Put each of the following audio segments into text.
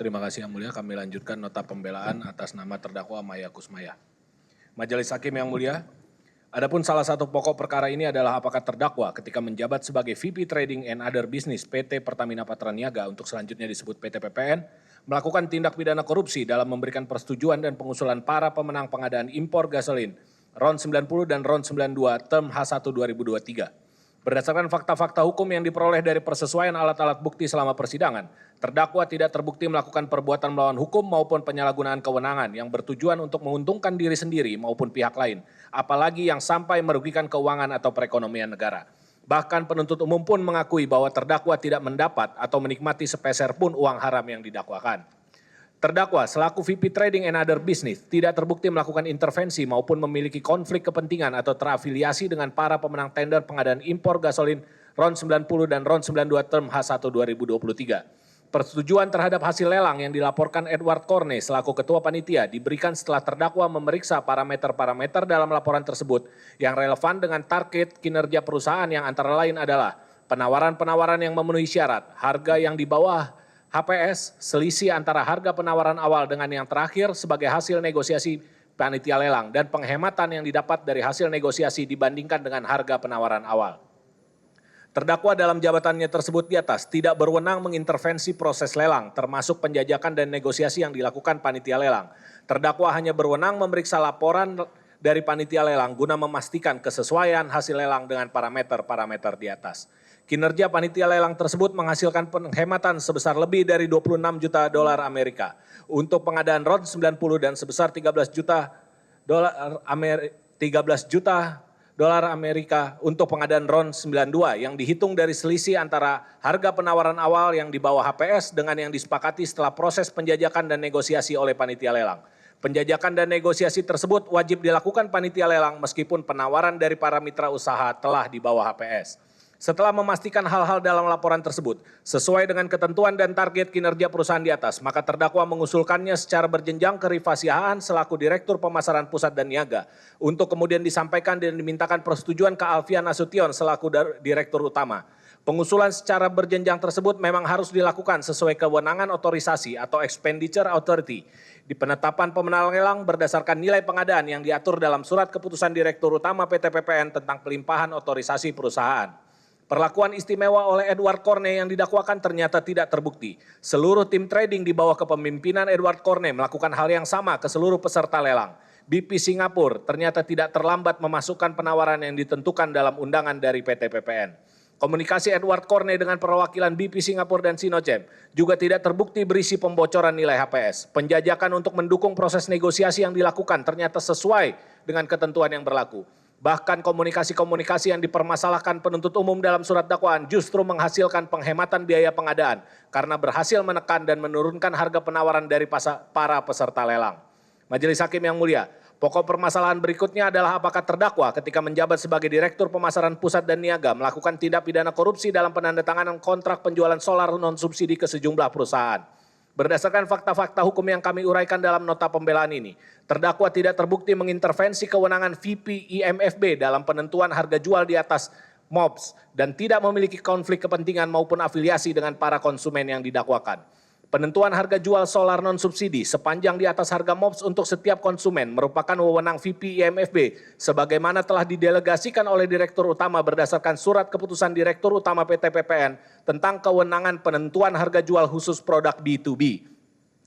Terima kasih Yang Mulia, kami lanjutkan nota pembelaan atas nama terdakwa Maya Kusmaya. Majelis Hakim Yang Mulia, adapun salah satu pokok perkara ini adalah apakah terdakwa ketika menjabat sebagai VP Trading and Other Business PT Pertamina Patraniaga untuk selanjutnya disebut PT PPN, melakukan tindak pidana korupsi dalam memberikan persetujuan dan pengusulan para pemenang pengadaan impor gasolin RON 90 dan RON 92 Term H1 2023. Berdasarkan fakta-fakta hukum yang diperoleh dari persesuaian alat-alat bukti selama persidangan, terdakwa tidak terbukti melakukan perbuatan melawan hukum maupun penyalahgunaan kewenangan yang bertujuan untuk menguntungkan diri sendiri maupun pihak lain, apalagi yang sampai merugikan keuangan atau perekonomian negara. Bahkan penuntut umum pun mengakui bahwa terdakwa tidak mendapat atau menikmati sepeser pun uang haram yang didakwakan. Terdakwa selaku VP Trading and Other Business tidak terbukti melakukan intervensi maupun memiliki konflik kepentingan atau terafiliasi dengan para pemenang tender pengadaan impor gasolin RON 90 dan RON 92 Term H1 2023. Persetujuan terhadap hasil lelang yang dilaporkan Edward Corne selaku Ketua Panitia diberikan setelah terdakwa memeriksa parameter-parameter dalam laporan tersebut yang relevan dengan target kinerja perusahaan yang antara lain adalah penawaran-penawaran yang memenuhi syarat, harga yang di bawah HPS, selisih antara harga penawaran awal dengan yang terakhir sebagai hasil negosiasi panitia lelang dan penghematan yang didapat dari hasil negosiasi dibandingkan dengan harga penawaran awal. Terdakwa dalam jabatannya tersebut di atas tidak berwenang mengintervensi proses lelang termasuk penjajakan dan negosiasi yang dilakukan panitia lelang. Terdakwa hanya berwenang memeriksa laporan dari panitia lelang guna memastikan kesesuaian hasil lelang dengan parameter-parameter di atas. Kinerja panitia lelang tersebut menghasilkan penghematan sebesar lebih dari 26 juta dolar Amerika untuk pengadaan RON 90 dan sebesar 13 juta dolar Amerika untuk pengadaan RON 92 yang dihitung dari selisih antara harga penawaran awal yang di bawah HPS dengan yang disepakati setelah proses penjajakan dan negosiasi oleh panitia lelang. Penjajakan dan negosiasi tersebut wajib dilakukan panitia lelang meskipun penawaran dari para mitra usaha telah di bawah HPS. Setelah memastikan hal-hal dalam laporan tersebut sesuai dengan ketentuan dan target kinerja perusahaan di atas, maka terdakwa mengusulkannya secara berjenjang ke Rifasi Haan selaku Direktur Pemasaran Pusat dan Niaga untuk kemudian disampaikan dan dimintakan persetujuan ke Alfian Nasution selaku Direktur Utama. Pengusulan secara berjenjang tersebut memang harus dilakukan sesuai kewenangan otorisasi atau expenditure authority di penetapan pemenang lelang berdasarkan nilai pengadaan yang diatur dalam surat keputusan Direktur Utama PT PPN tentang pelimpahan otorisasi perusahaan. Perlakuan istimewa oleh Edward Corne yang didakwakan ternyata tidak terbukti. Seluruh tim trading di bawah kepemimpinan Edward Corne melakukan hal yang sama ke seluruh peserta lelang. BP Singapura ternyata tidak terlambat memasukkan penawaran yang ditentukan dalam undangan dari PT PPN. Komunikasi Edward Corne dengan perwakilan BP Singapura dan Sinochem juga tidak terbukti berisi pembocoran nilai HPS. Penjajakan untuk mendukung proses negosiasi yang dilakukan ternyata sesuai dengan ketentuan yang berlaku. Bahkan komunikasi-komunikasi yang dipermasalahkan penuntut umum dalam surat dakwaan justru menghasilkan penghematan biaya pengadaan karena berhasil menekan dan menurunkan harga penawaran dari para peserta lelang. Majelis Hakim yang mulia, pokok permasalahan berikutnya adalah apakah terdakwa ketika menjabat sebagai Direktur Pemasaran Pusat dan Niaga melakukan tindak pidana korupsi dalam penandatanganan kontrak penjualan solar non-subsidi ke sejumlah perusahaan. Berdasarkan fakta-fakta hukum yang kami uraikan dalam nota pembelaan ini, terdakwa tidak terbukti mengintervensi kewenangan VP IMFB dalam penentuan harga jual di atas MOPS dan tidak memiliki konflik kepentingan maupun afiliasi dengan para konsumen yang didakwakan. Penentuan harga jual solar non-subsidi sepanjang di atas harga MOPS untuk setiap konsumen merupakan wewenang VP IMFB sebagaimana telah didelegasikan oleh Direktur Utama berdasarkan surat keputusan Direktur Utama PT PPN tentang kewenangan penentuan harga jual khusus produk B2B.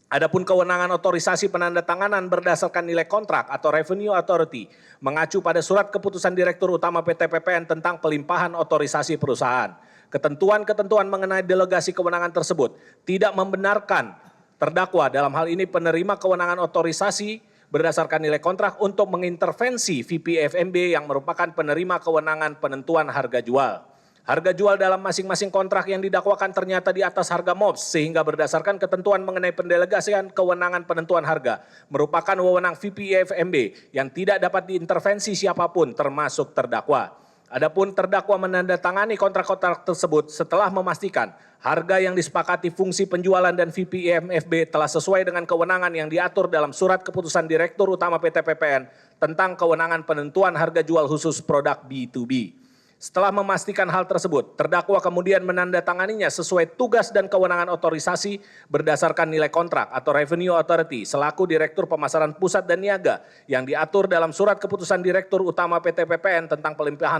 Adapun kewenangan otorisasi penandatanganan berdasarkan nilai kontrak atau Revenue Authority mengacu pada surat keputusan Direktur Utama PT PPN tentang pelimpahan otorisasi perusahaan. Ketentuan-ketentuan mengenai delegasi kewenangan tersebut tidak membenarkan terdakwa dalam hal ini penerima kewenangan otorisasi berdasarkan nilai kontrak untuk mengintervensi VP FMB yang merupakan penerima kewenangan penentuan harga jual. Harga jual dalam masing-masing kontrak yang didakwakan ternyata di atas harga MOPS sehingga berdasarkan ketentuan mengenai pendelegasian kewenangan penentuan harga merupakan wewenang VP FMB yang tidak dapat diintervensi siapapun termasuk terdakwa. Adapun terdakwa menandatangani kontrak-kontrak tersebut setelah memastikan harga yang disepakati fungsi penjualan dan VP IMFB telah sesuai dengan kewenangan yang diatur dalam surat keputusan Direktur Utama PT PPN tentang kewenangan penentuan harga jual khusus produk B2B. Setelah memastikan hal tersebut, terdakwa kemudian menandatanganinya sesuai tugas dan kewenangan otorisasi berdasarkan nilai kontrak atau Revenue Authority selaku Direktur Pemasaran Pusat dan Niaga yang diatur dalam Surat Keputusan Direktur Utama PT PPN tentang pelimpahan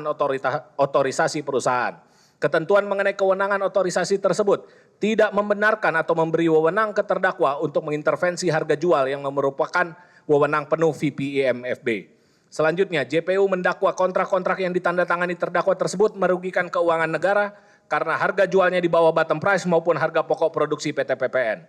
otorisasi perusahaan. Ketentuan mengenai kewenangan otorisasi tersebut tidak membenarkan atau memberi wewenang ke terdakwa untuk mengintervensi harga jual yang merupakan wewenang penuh VPIMFB. Selanjutnya, JPU mendakwa kontrak-kontrak yang ditandatangani terdakwa tersebut merugikan keuangan negara karena harga jualnya di bawah bottom price maupun harga pokok produksi PT PPN.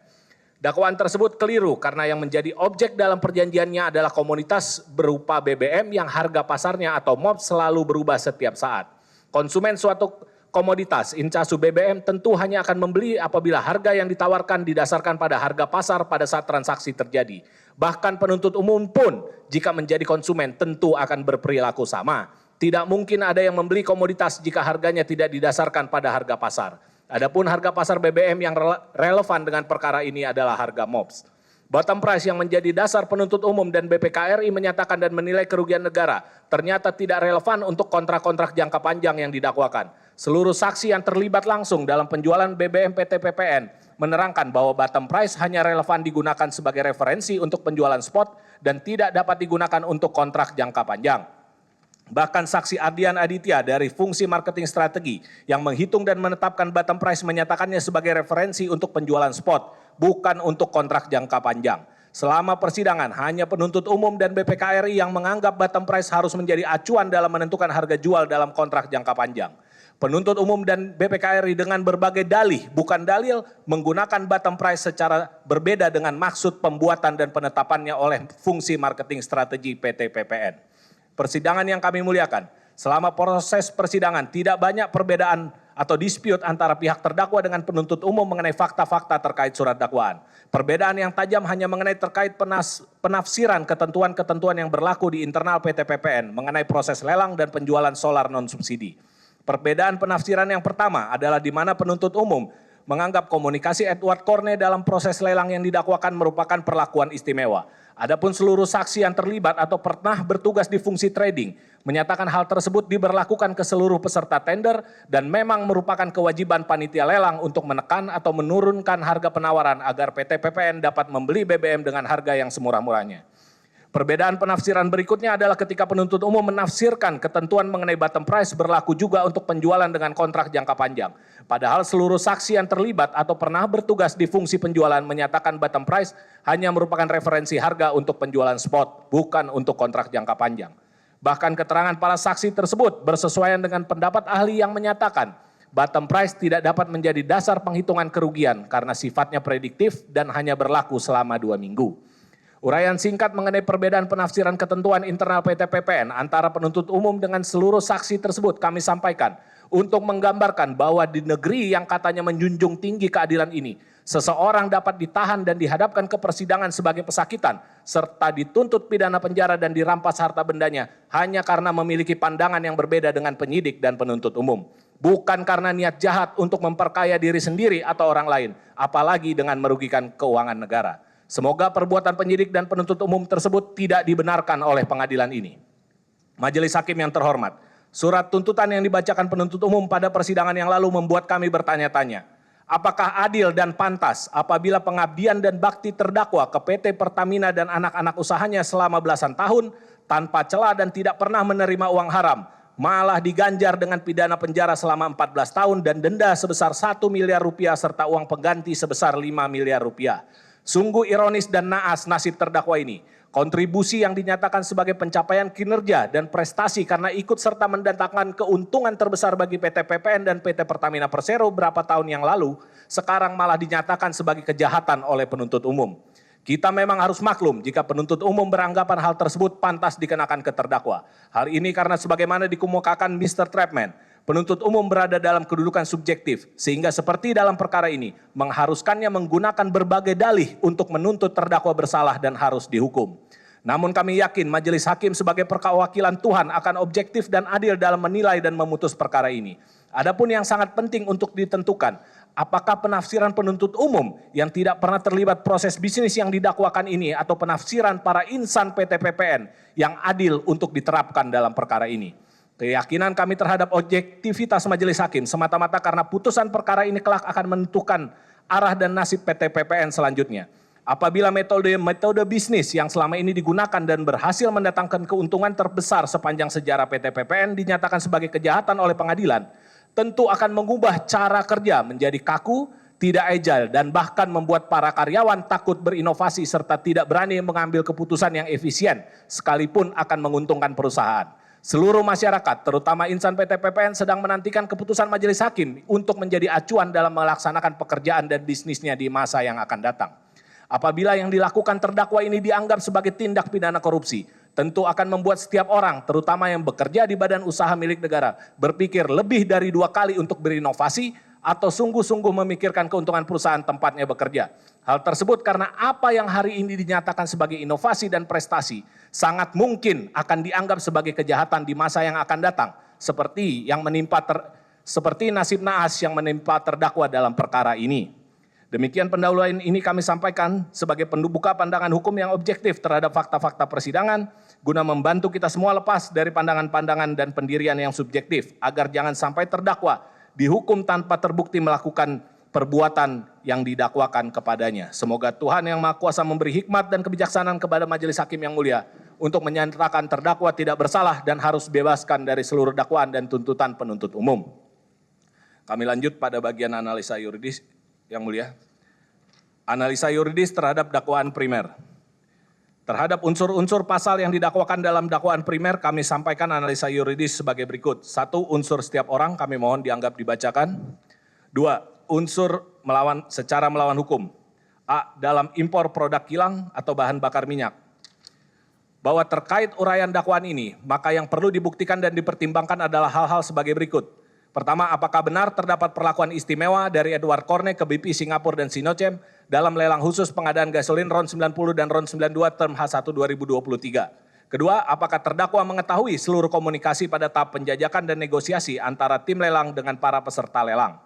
Dakwaan tersebut keliru karena yang menjadi objek dalam perjanjiannya adalah komoditas berupa BBM yang harga pasarnya atau MOP selalu berubah setiap saat. Konsumen suatu komoditas incasu BBM tentu hanya akan membeli apabila harga yang ditawarkan didasarkan pada harga pasar pada saat transaksi terjadi. Bahkan penuntut umum pun jika menjadi konsumen tentu akan berperilaku sama. Tidak mungkin ada yang membeli komoditas jika harganya tidak didasarkan pada harga pasar. Adapun harga pasar BBM yang relevan dengan perkara ini adalah harga MOPS. Bottom price yang menjadi dasar penuntut umum dan BPKRI menyatakan dan menilai kerugian negara ternyata tidak relevan untuk kontrak-kontrak jangka panjang yang didakwakan. Seluruh saksi yang terlibat langsung dalam penjualan BBM PT PPN menerangkan bahwa bottom price hanya relevan digunakan sebagai referensi untuk penjualan spot dan tidak dapat digunakan untuk kontrak jangka panjang. Bahkan saksi Ardian Aditya dari fungsi marketing strategi yang menghitung dan menetapkan bottom price menyatakannya sebagai referensi untuk penjualan spot, bukan untuk kontrak jangka panjang. Selama persidangan, hanya penuntut umum dan BPKRI yang menganggap bottom price harus menjadi acuan dalam menentukan harga jual dalam kontrak jangka panjang. Penuntut umum dan BPKRI dengan berbagai dalih, bukan dalil, menggunakan bottom price secara berbeda dengan maksud pembuatan dan penetapannya oleh fungsi marketing strategi PT PPN. Persidangan yang kami muliakan, selama proses persidangan tidak banyak perbedaan atau dispute antara pihak terdakwa dengan penuntut umum mengenai fakta-fakta terkait surat dakwaan. Perbedaan yang tajam hanya mengenai terkait penafsiran ketentuan-ketentuan yang berlaku di internal PT PPN mengenai proses lelang dan penjualan solar non-subsidi. Perbedaan penafsiran yang pertama adalah di mana penuntut umum menganggap komunikasi Edward Corne dalam proses lelang yang didakwakan merupakan perlakuan istimewa. Adapun seluruh saksi yang terlibat atau pernah bertugas di fungsi trading menyatakan hal tersebut diberlakukan ke seluruh peserta tender dan memang merupakan kewajiban panitia lelang untuk menekan atau menurunkan harga penawaran agar PT PPN dapat membeli BBM dengan harga yang semurah-murahnya. Perbedaan penafsiran berikutnya adalah ketika penuntut umum menafsirkan ketentuan mengenai bottom price berlaku juga untuk penjualan dengan kontrak jangka panjang. Padahal seluruh saksi yang terlibat atau pernah bertugas di fungsi penjualan menyatakan bottom price hanya merupakan referensi harga untuk penjualan spot, bukan untuk kontrak jangka panjang. Bahkan keterangan para saksi tersebut bersesuaian dengan pendapat ahli yang menyatakan bottom price tidak dapat menjadi dasar penghitungan kerugian karena sifatnya prediktif dan hanya berlaku selama 2 minggu. Uraian singkat mengenai perbedaan penafsiran ketentuan internal PT PPN antara penuntut umum dengan seluruh saksi tersebut kami sampaikan untuk menggambarkan bahwa di negeri yang katanya menjunjung tinggi keadilan ini, seseorang dapat ditahan dan dihadapkan ke persidangan sebagai pesakitan, serta dituntut pidana penjara dan dirampas harta bendanya hanya karena memiliki pandangan yang berbeda dengan penyidik dan penuntut umum. Bukan karena niat jahat untuk memperkaya diri sendiri atau orang lain, apalagi dengan merugikan keuangan negara. Semoga perbuatan penyidik dan penuntut umum tersebut tidak dibenarkan oleh pengadilan ini. Majelis Hakim yang terhormat, surat tuntutan yang dibacakan penuntut umum pada persidangan yang lalu membuat kami bertanya-tanya, apakah adil dan pantas apabila pengabdian dan bakti terdakwa ke PT Pertamina dan anak-anak usahanya selama belasan tahun tanpa celah dan tidak pernah menerima uang haram, malah diganjar dengan pidana penjara selama 14 tahun dan denda sebesar 1 miliar rupiah serta uang pengganti sebesar 5 miliar rupiah. Sungguh ironis dan naas nasib terdakwa ini. Kontribusi yang dinyatakan sebagai pencapaian kinerja dan prestasi karena ikut serta mendatangkan keuntungan terbesar bagi PT PPN dan PT Pertamina Persero beberapa tahun yang lalu, sekarang malah dinyatakan sebagai kejahatan oleh penuntut umum. Kita memang harus maklum jika penuntut umum beranggapan hal tersebut pantas dikenakan ke terdakwa. Hal ini karena sebagaimana dikemukakan Mr. Trapman, penuntut umum berada dalam kedudukan subjektif, sehingga seperti dalam perkara ini, mengharuskannya menggunakan berbagai dalih untuk menuntut terdakwa bersalah dan harus dihukum. Namun kami yakin majelis hakim sebagai perwakilan Tuhan akan objektif dan adil dalam menilai dan memutus perkara ini. Adapun yang sangat penting untuk ditentukan, apakah penafsiran penuntut umum yang tidak pernah terlibat proses bisnis yang didakwakan ini atau penafsiran para insan PT PPN yang adil untuk diterapkan dalam perkara ini. Keyakinan kami terhadap objektivitas majelis hakim semata-mata karena putusan perkara ini kelak akan menentukan arah dan nasib PT PPN selanjutnya. Apabila metode bisnis yang selama ini digunakan dan berhasil mendatangkan keuntungan terbesar sepanjang sejarah PT PPN dinyatakan sebagai kejahatan oleh pengadilan, tentu akan mengubah cara kerja menjadi kaku, tidak agile, dan bahkan membuat para karyawan takut berinovasi serta tidak berani mengambil keputusan yang efisien sekalipun akan menguntungkan perusahaan. Seluruh masyarakat, terutama insan PT PPN sedang menantikan keputusan majelis hakim untuk menjadi acuan dalam melaksanakan pekerjaan dan bisnisnya di masa yang akan datang. Apabila yang dilakukan terdakwa ini dianggap sebagai tindak pidana korupsi, tentu akan membuat setiap orang, terutama yang bekerja di badan usaha milik negara, berpikir lebih dari 2 kali untuk berinovasi atau sungguh-sungguh memikirkan keuntungan perusahaan tempatnya bekerja. Hal tersebut karena apa yang hari ini dinyatakan sebagai inovasi dan prestasi sangat mungkin akan dianggap sebagai kejahatan di masa yang akan datang, seperti nasib naas yang menimpa terdakwa dalam perkara ini. Demikian pendahuluan ini kami sampaikan sebagai pembuka pandangan hukum yang objektif terhadap fakta-fakta persidangan, guna membantu kita semua lepas dari pandangan-pandangan dan pendirian yang subjektif, agar jangan sampai terdakwa dihukum tanpa terbukti melakukan perbuatan yang didakwakan kepadanya. Semoga Tuhan Yang Maha Kuasa memberi hikmat dan kebijaksanaan kepada majelis hakim yang mulia untuk menyatakan terdakwa tidak bersalah dan harus bebaskan dari seluruh dakwaan dan tuntutan penuntut umum. Kami lanjut pada bagian analisa yuridis yang mulia. Analisa yuridis terhadap dakwaan primer. Terhadap unsur-unsur pasal yang didakwakan dalam dakwaan primer, kami sampaikan analisa yuridis sebagai berikut. 1. Unsur setiap orang, kami mohon dianggap dibacakan. 2. Unsur secara melawan hukum. A. Dalam impor produk kilang atau bahan bakar minyak. Bahwa terkait uraian dakwaan ini, maka yang perlu dibuktikan dan dipertimbangkan adalah hal-hal sebagai berikut. Pertama, apakah benar terdapat perlakuan istimewa dari Edward Corne ke BP Singapura dan Sinochem dalam lelang khusus pengadaan gasolin RON 90 dan RON 92 term H1 2023. Kedua, apakah terdakwa mengetahui seluruh komunikasi pada tahap penjajakan dan negosiasi antara tim lelang dengan para peserta lelang.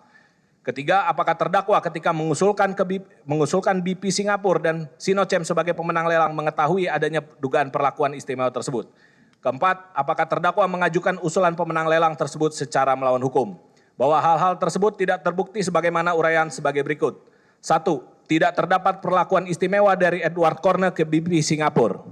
Ketiga, apakah terdakwa ketika mengusulkan BP Singapura dan Sinochem sebagai pemenang lelang mengetahui adanya dugaan perlakuan istimewa tersebut. Keempat, apakah terdakwa mengajukan usulan pemenang lelang tersebut secara melawan hukum. Bahwa hal-hal tersebut tidak terbukti sebagaimana uraian sebagai berikut. 1. Tidak terdapat perlakuan istimewa dari Edward Corne ke BP Singapura.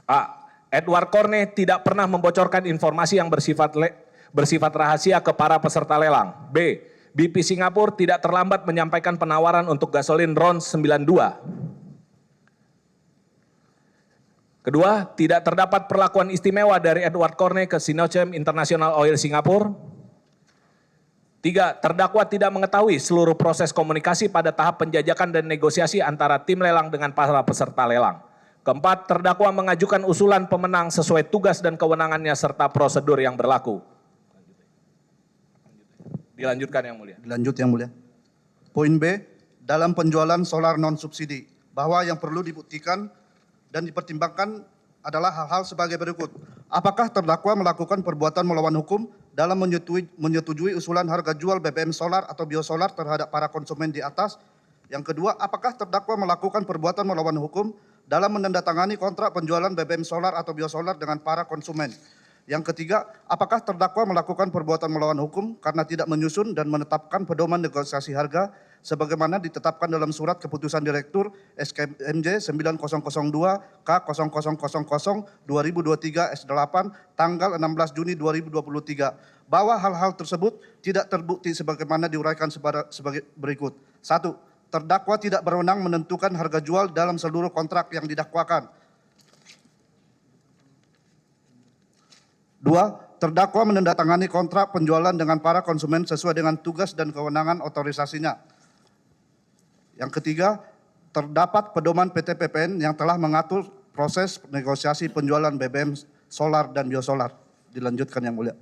A. Edward Corne tidak pernah membocorkan informasi yang bersifat rahasia ke para peserta lelang. B. BP Singapura tidak terlambat menyampaikan penawaran untuk gasolin RON 92. Kedua, tidak terdapat perlakuan istimewa dari Edward Corne ke Sinochem International Oil Singapura. 3. Terdakwa tidak mengetahui seluruh proses komunikasi pada tahap penjajakan dan negosiasi antara tim lelang dengan para peserta lelang. Keempat, terdakwa mengajukan usulan pemenang sesuai tugas dan kewenangannya serta prosedur yang berlaku. Dilanjutkan Yang Mulia. Dilanjut Yang Mulia. Poin B, dalam penjualan solar non-subsidi, bahwa yang perlu dibuktikan dan dipertimbangkan adalah hal-hal sebagai berikut. Apakah terdakwa melakukan perbuatan melawan hukum dalam menyetujui usulan harga jual BBM solar atau biosolar terhadap para konsumen di atas? Yang kedua, apakah terdakwa melakukan perbuatan melawan hukum dalam menandatangani kontrak penjualan BBM solar atau biosolar dengan para konsumen? Yang ketiga, apakah terdakwa melakukan perbuatan melawan hukum karena tidak menyusun dan menetapkan pedoman negosiasi harga sebagaimana ditetapkan dalam surat keputusan Direktur SKMJ 9002 K0000 2023 S8 tanggal 16 Juni 2023 bahwa hal-hal tersebut tidak terbukti sebagaimana diuraikan sebagai berikut. 1. Terdakwa tidak berwenang menentukan harga jual dalam seluruh kontrak yang didakwakan. 2. Terdakwa menandatangani kontrak penjualan dengan para konsumen sesuai dengan tugas dan kewenangan otorisasinya. Yang ketiga, terdapat pedoman PT PPN yang telah mengatur proses negosiasi penjualan BBM solar dan biosolar. Dilanjutkan Yang Mulia.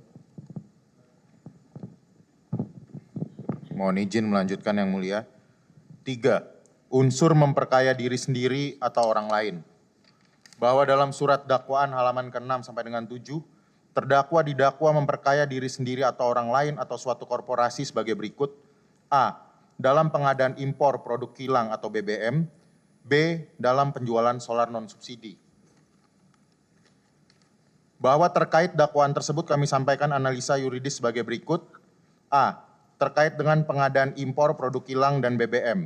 Mohon izin melanjutkan Yang Mulia. 3. Unsur memperkaya diri sendiri atau orang lain. Bahwa dalam surat dakwaan halaman ke-6 sampai dengan 7, terdakwa didakwa memperkaya diri sendiri atau orang lain atau suatu korporasi sebagai berikut. A. Dalam pengadaan impor produk kilang atau BBM. B. Dalam penjualan solar non-subsidi. Bahwa terkait dakwaan tersebut kami sampaikan analisa yuridis sebagai berikut. A. Terkait dengan pengadaan impor produk kilang dan BBM.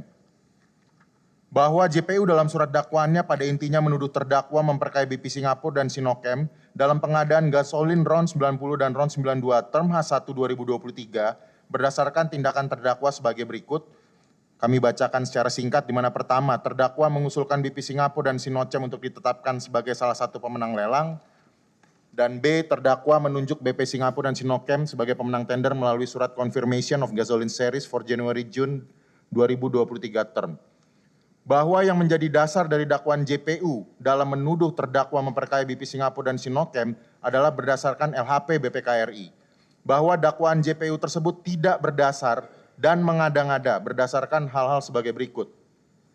Bahwa JPU dalam surat dakwaannya pada intinya menuduh terdakwa memperkaya BP Singapura dan Sinochem dalam pengadaan gasolin RON 90 dan RON 92 term H1 2023 berdasarkan tindakan terdakwa sebagai berikut. Kami bacakan secara singkat di mana pertama, terdakwa mengusulkan BP Singapura dan Sinochem untuk ditetapkan sebagai salah satu pemenang lelang. Dan B, terdakwa menunjuk BP Singapura dan Sinochem sebagai pemenang tender melalui surat confirmation of gasoline series for January-June 2023 term. Bahwa yang menjadi dasar dari dakwaan JPU dalam menuduh terdakwa memperkaya BP Singapura dan Sinochem adalah berdasarkan LHP BPKRI. Bahwa dakwaan JPU tersebut tidak berdasar dan mengada-ngada berdasarkan hal-hal sebagai berikut.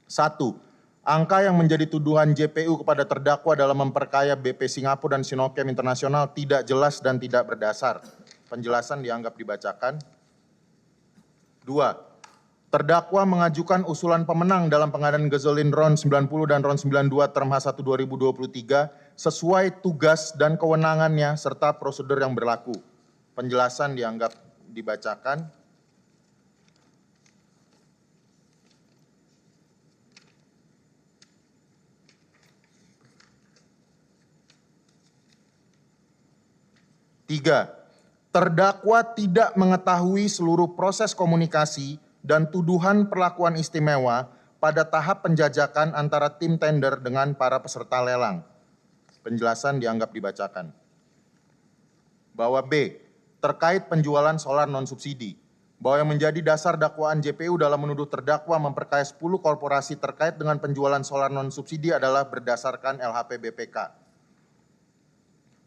1. Angka yang menjadi tuduhan JPU kepada terdakwa dalam memperkaya BP Singapura dan Sinochem Internasional tidak jelas dan tidak berdasar. Penjelasan dianggap dibacakan. 2. Terdakwa mengajukan usulan pemenang dalam pengadaan gasolin RON 90 dan RON 92 term H1 2023 sesuai tugas dan kewenangannya serta prosedur yang berlaku. Penjelasan dianggap dibacakan. 3. Terdakwa tidak mengetahui seluruh proses komunikasi dan tuduhan perlakuan istimewa pada tahap penjajakan antara tim tender dengan para peserta lelang. Penjelasan dianggap dibacakan. Bahwa B. Terkait penjualan solar non-subsidi. Bahwa yang menjadi dasar dakwaan JPU dalam menuduh terdakwa memperkaya 10 korporasi terkait dengan penjualan solar non-subsidi adalah berdasarkan LHP BPK.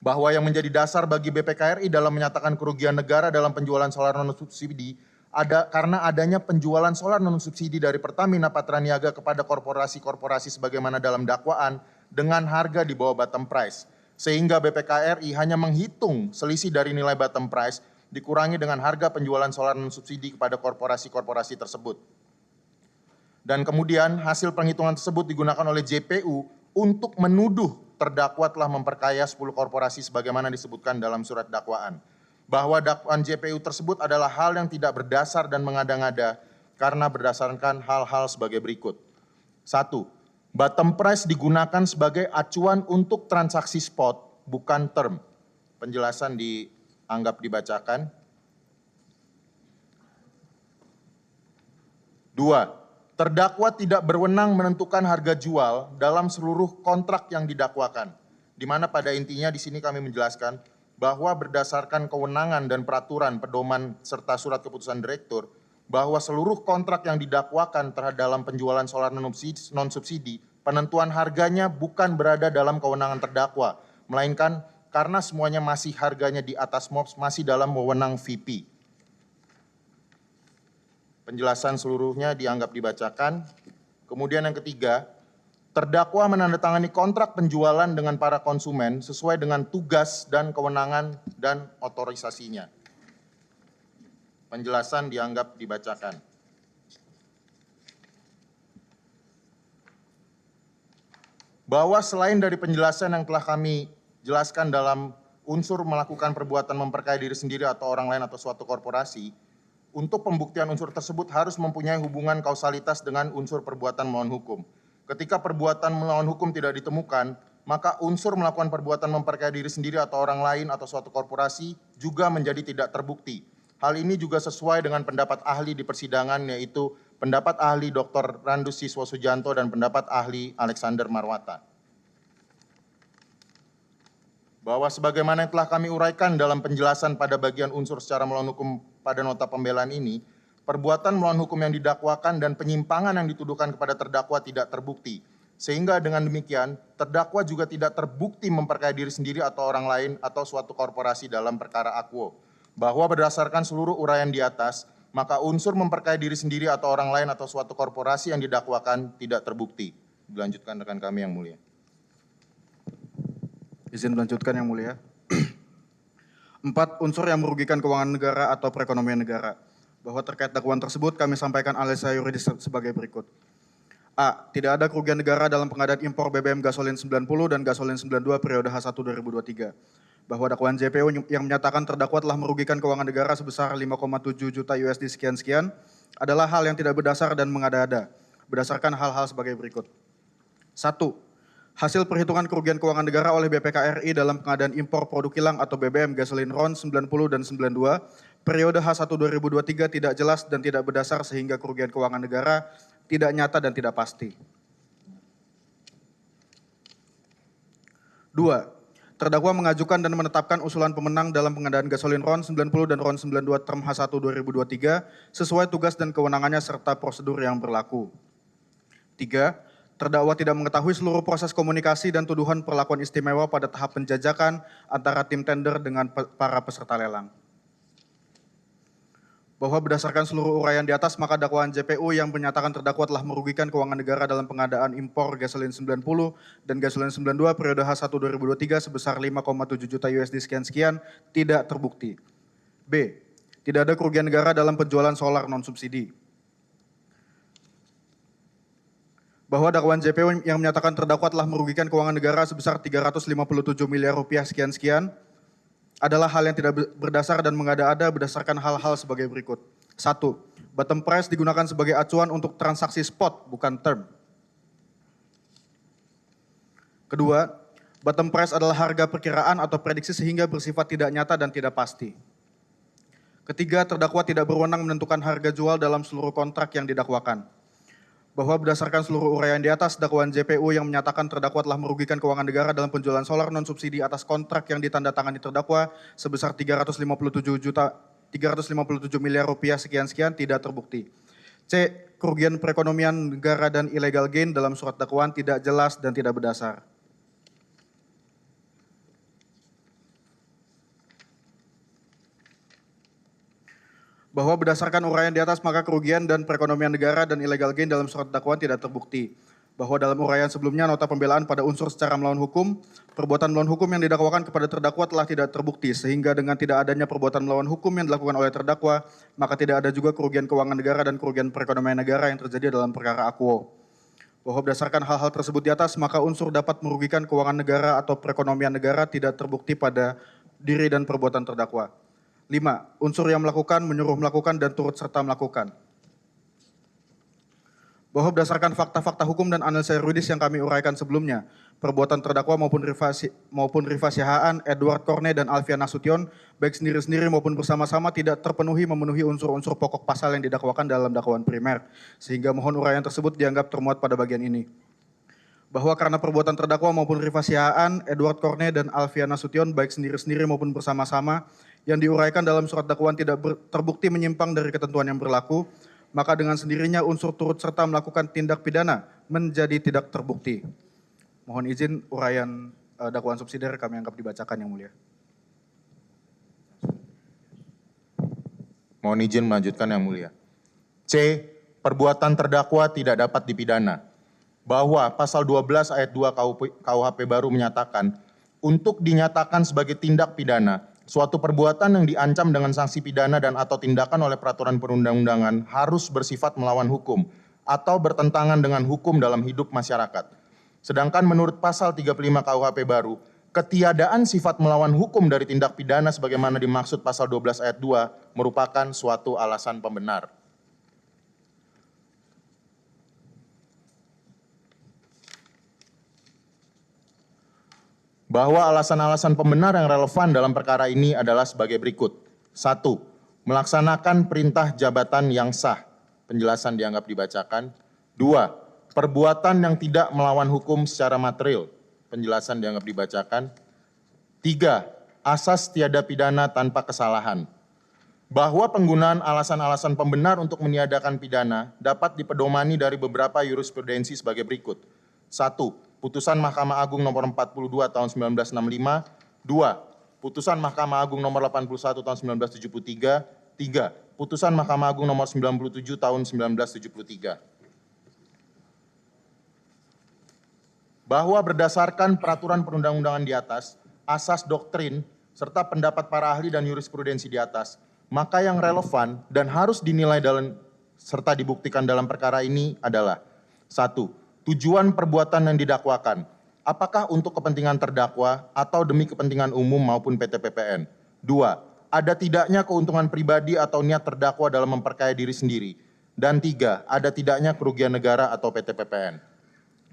Bahwa yang menjadi dasar bagi BPKRI dalam menyatakan kerugian negara dalam penjualan solar non-subsidi karena adanya penjualan solar non-subsidi dari Pertamina Patraniaga kepada korporasi-korporasi sebagaimana dalam dakwaan dengan harga di bawah bottom price. Sehingga BPKRI hanya menghitung selisih dari nilai bottom price dikurangi dengan harga penjualan solar non-subsidi kepada korporasi-korporasi tersebut. Dan kemudian hasil penghitungan tersebut digunakan oleh JPU untuk menuduh terdakwa telah memperkaya 10 korporasi sebagaimana disebutkan dalam surat dakwaan. Bahwa dakwaan JPU tersebut adalah hal yang tidak berdasar dan mengada-ngada karena berdasarkan hal-hal sebagai berikut. 1. Bottom price digunakan sebagai acuan untuk transaksi spot, bukan term. Penjelasan dianggap dibacakan. 2. Terdakwa tidak berwenang menentukan harga jual dalam seluruh kontrak yang didakwakan. Di mana pada intinya di sini kami menjelaskan bahwa berdasarkan kewenangan dan peraturan pedoman serta surat keputusan direktur, bahwa seluruh kontrak yang didakwakan terhadap dalam penjualan solar non-subsidi, penentuan harganya bukan berada dalam kewenangan terdakwa, melainkan karena semuanya masih harganya di atas MOPS, masih dalam wewenang VP. Penjelasan seluruhnya dianggap dibacakan. Kemudian yang ketiga, terdakwa menandatangani kontrak penjualan dengan para konsumen sesuai dengan tugas dan kewenangan dan otorisasinya. Penjelasan dianggap dibacakan. Bahwa selain dari penjelasan yang telah kami jelaskan dalam unsur melakukan perbuatan memperkaya diri sendiri atau orang lain atau suatu korporasi, untuk pembuktian unsur tersebut harus mempunyai hubungan kausalitas dengan unsur perbuatan melawan hukum. Ketika perbuatan melawan hukum tidak ditemukan, maka unsur melakukan perbuatan memperkaya diri sendiri atau orang lain atau suatu korporasi juga menjadi tidak terbukti. Hal ini juga sesuai dengan pendapat ahli di persidangan, yaitu pendapat ahli Dr. Randus Siswo Sujanto dan pendapat ahli Alexander Marwata. Bahwa sebagaimana yang telah kami uraikan dalam penjelasan pada bagian unsur secara melawan hukum pada nota pembelaan ini, perbuatan melawan hukum yang didakwakan dan penyimpangan yang dituduhkan kepada terdakwa tidak terbukti. Sehingga dengan demikian, terdakwa juga tidak terbukti memperkaya diri sendiri atau orang lain atau suatu korporasi dalam perkara Aquo. Bahwa berdasarkan seluruh uraian di atas, maka unsur memperkaya diri sendiri atau orang lain atau suatu korporasi yang didakwakan tidak terbukti. Dilanjutkan rekan kami yang mulia. Izin melanjutkan yang mulia. 4. Unsur yang merugikan keuangan negara atau perekonomian negara. Bahwa terkait dakwaan tersebut kami sampaikan analisa yuridis sebagai berikut. A. Tidak ada kerugian negara dalam pengadaan impor BBM gasolin 90 dan gasolin 92 periode H1 2023. bahwa dakwaan JPO yang menyatakan terdakwa telah merugikan keuangan negara sebesar 5,7 juta USD sekian-sekian adalah hal yang tidak berdasar dan mengada-ada, berdasarkan hal-hal sebagai berikut. 1. Hasil perhitungan kerugian keuangan negara oleh BPK RI dalam pengadaan impor produk kilang atau BBM gasolin RON 90 dan 92 periode H1 2023 tidak jelas dan tidak berdasar sehingga kerugian keuangan negara tidak nyata dan tidak pasti. 2. Terdakwa mengajukan dan menetapkan usulan pemenang dalam pengadaan gasolin RON 90 dan RON 92 term H1 2023 sesuai tugas dan kewenangannya serta prosedur yang berlaku. 3. Terdakwa tidak mengetahui seluruh proses komunikasi dan tuduhan perlakuan istimewa pada tahap penjajakan antara tim tender dengan para peserta lelang. Bahwa berdasarkan seluruh uraian di atas, maka dakwaan JPU yang menyatakan terdakwa telah merugikan keuangan negara dalam pengadaan impor gasolin 90 dan gasolin 92 periode H1 2023 sebesar 5,7 juta USD sekian-sekian tidak terbukti. B. Tidak ada kerugian negara dalam penjualan solar non-subsidi. Bahwa dakwaan JPU yang menyatakan terdakwa telah merugikan keuangan negara sebesar 357 miliar rupiah sekian-sekian adalah hal yang tidak berdasar dan mengada-ada berdasarkan hal-hal sebagai berikut. 1. Bottom price digunakan sebagai acuan untuk transaksi spot, bukan term. Kedua, bottom price adalah harga perkiraan atau prediksi sehingga bersifat tidak nyata dan tidak pasti. Ketiga, terdakwa tidak berwenang menentukan harga jual dalam seluruh kontrak yang didakwakan. Bahwa berdasarkan seluruh uraian di atas, dakwaan JPU yang menyatakan terdakwa telah merugikan keuangan negara dalam penjualan solar non-subsidi atas kontrak yang ditandatangani terdakwa sebesar 357 miliar rupiah sekian-sekian tidak terbukti. C. Kerugian perekonomian negara dan illegal gain dalam surat dakwaan tidak jelas dan tidak berdasar. Bahwa berdasarkan uraian di atas maka kerugian dan perekonomian negara dan illegal gain dalam surat dakwaan tidak terbukti. Bahwa dalam uraian sebelumnya nota pembelaan pada unsur secara melawan hukum, perbuatan melawan hukum yang didakwakan kepada terdakwa telah tidak terbukti sehingga dengan tidak adanya perbuatan melawan hukum yang dilakukan oleh terdakwa, maka tidak ada juga kerugian keuangan negara dan kerugian perekonomian negara yang terjadi dalam perkara akuo. Bahwa berdasarkan hal-hal tersebut di atas maka unsur dapat merugikan keuangan negara atau perekonomian negara tidak terbukti pada diri dan perbuatan terdakwa. 5. Unsur yang melakukan, menyuruh melakukan, dan turut serta melakukan. Bahwa berdasarkan fakta-fakta hukum dan analisa yuridis yang kami uraikan sebelumnya, perbuatan terdakwa maupun Rifa Sihaan, Edward Korne, dan Alfian Nasution, baik sendiri-sendiri maupun bersama-sama tidak memenuhi unsur-unsur pokok pasal yang didakwakan dalam dakwaan primer, sehingga mohon uraian tersebut dianggap termuat pada bagian ini. Bahwa karena perbuatan terdakwa maupun Rifa Sihaan, Edward Korne, dan Alfian Nasution, baik sendiri-sendiri maupun bersama-sama, yang diuraikan dalam surat dakwaan tidak terbukti menyimpang dari ketentuan yang berlaku, maka dengan sendirinya unsur turut serta melakukan tindak pidana menjadi tidak terbukti. Mohon izin uraian dakwaan subsidiar kami anggap dibacakan yang mulia. Mohon izin melanjutkan yang mulia. C. Perbuatan terdakwa tidak dapat dipidana. Bahwa pasal 12 ayat 2 KUHP baru menyatakan, untuk dinyatakan sebagai tindak pidana, suatu perbuatan yang diancam dengan sanksi pidana dan atau tindakan oleh peraturan perundang-undangan harus bersifat melawan hukum atau bertentangan dengan hukum dalam hidup masyarakat. Sedangkan menurut pasal 35 KUHP baru, ketiadaan sifat melawan hukum dari tindak pidana sebagaimana dimaksud pasal 12 ayat 2 merupakan suatu alasan pembenar. Bahwa alasan-alasan pembenar yang relevan dalam perkara ini adalah sebagai berikut. 1. Melaksanakan perintah jabatan yang sah. Penjelasan dianggap dibacakan. 2. Perbuatan yang tidak melawan hukum secara material. Penjelasan dianggap dibacakan. 3. Asas tiada pidana tanpa kesalahan. Bahwa penggunaan alasan-alasan pembenar untuk meniadakan pidana dapat dipedomani dari beberapa jurisprudensi sebagai berikut. 1. Putusan Mahkamah Agung nomor 42 tahun 1965, 2. Putusan Mahkamah Agung nomor 81 tahun 1973, 3. Putusan Mahkamah Agung nomor 97 tahun 1973. Bahwa berdasarkan peraturan perundang-undangan di atas, asas doktrin, serta pendapat para ahli dan jurisprudensi di atas, maka yang relevan dan harus dinilai serta dibuktikan dalam perkara ini adalah 1. Tujuan perbuatan yang didakwakan. apakah untuk kepentingan terdakwa atau demi kepentingan umum maupun PT PPN. 2. Ada tidaknya keuntungan pribadi atau niat terdakwa dalam memperkaya diri sendiri. Dan 3. Ada tidaknya kerugian negara atau PT PPN.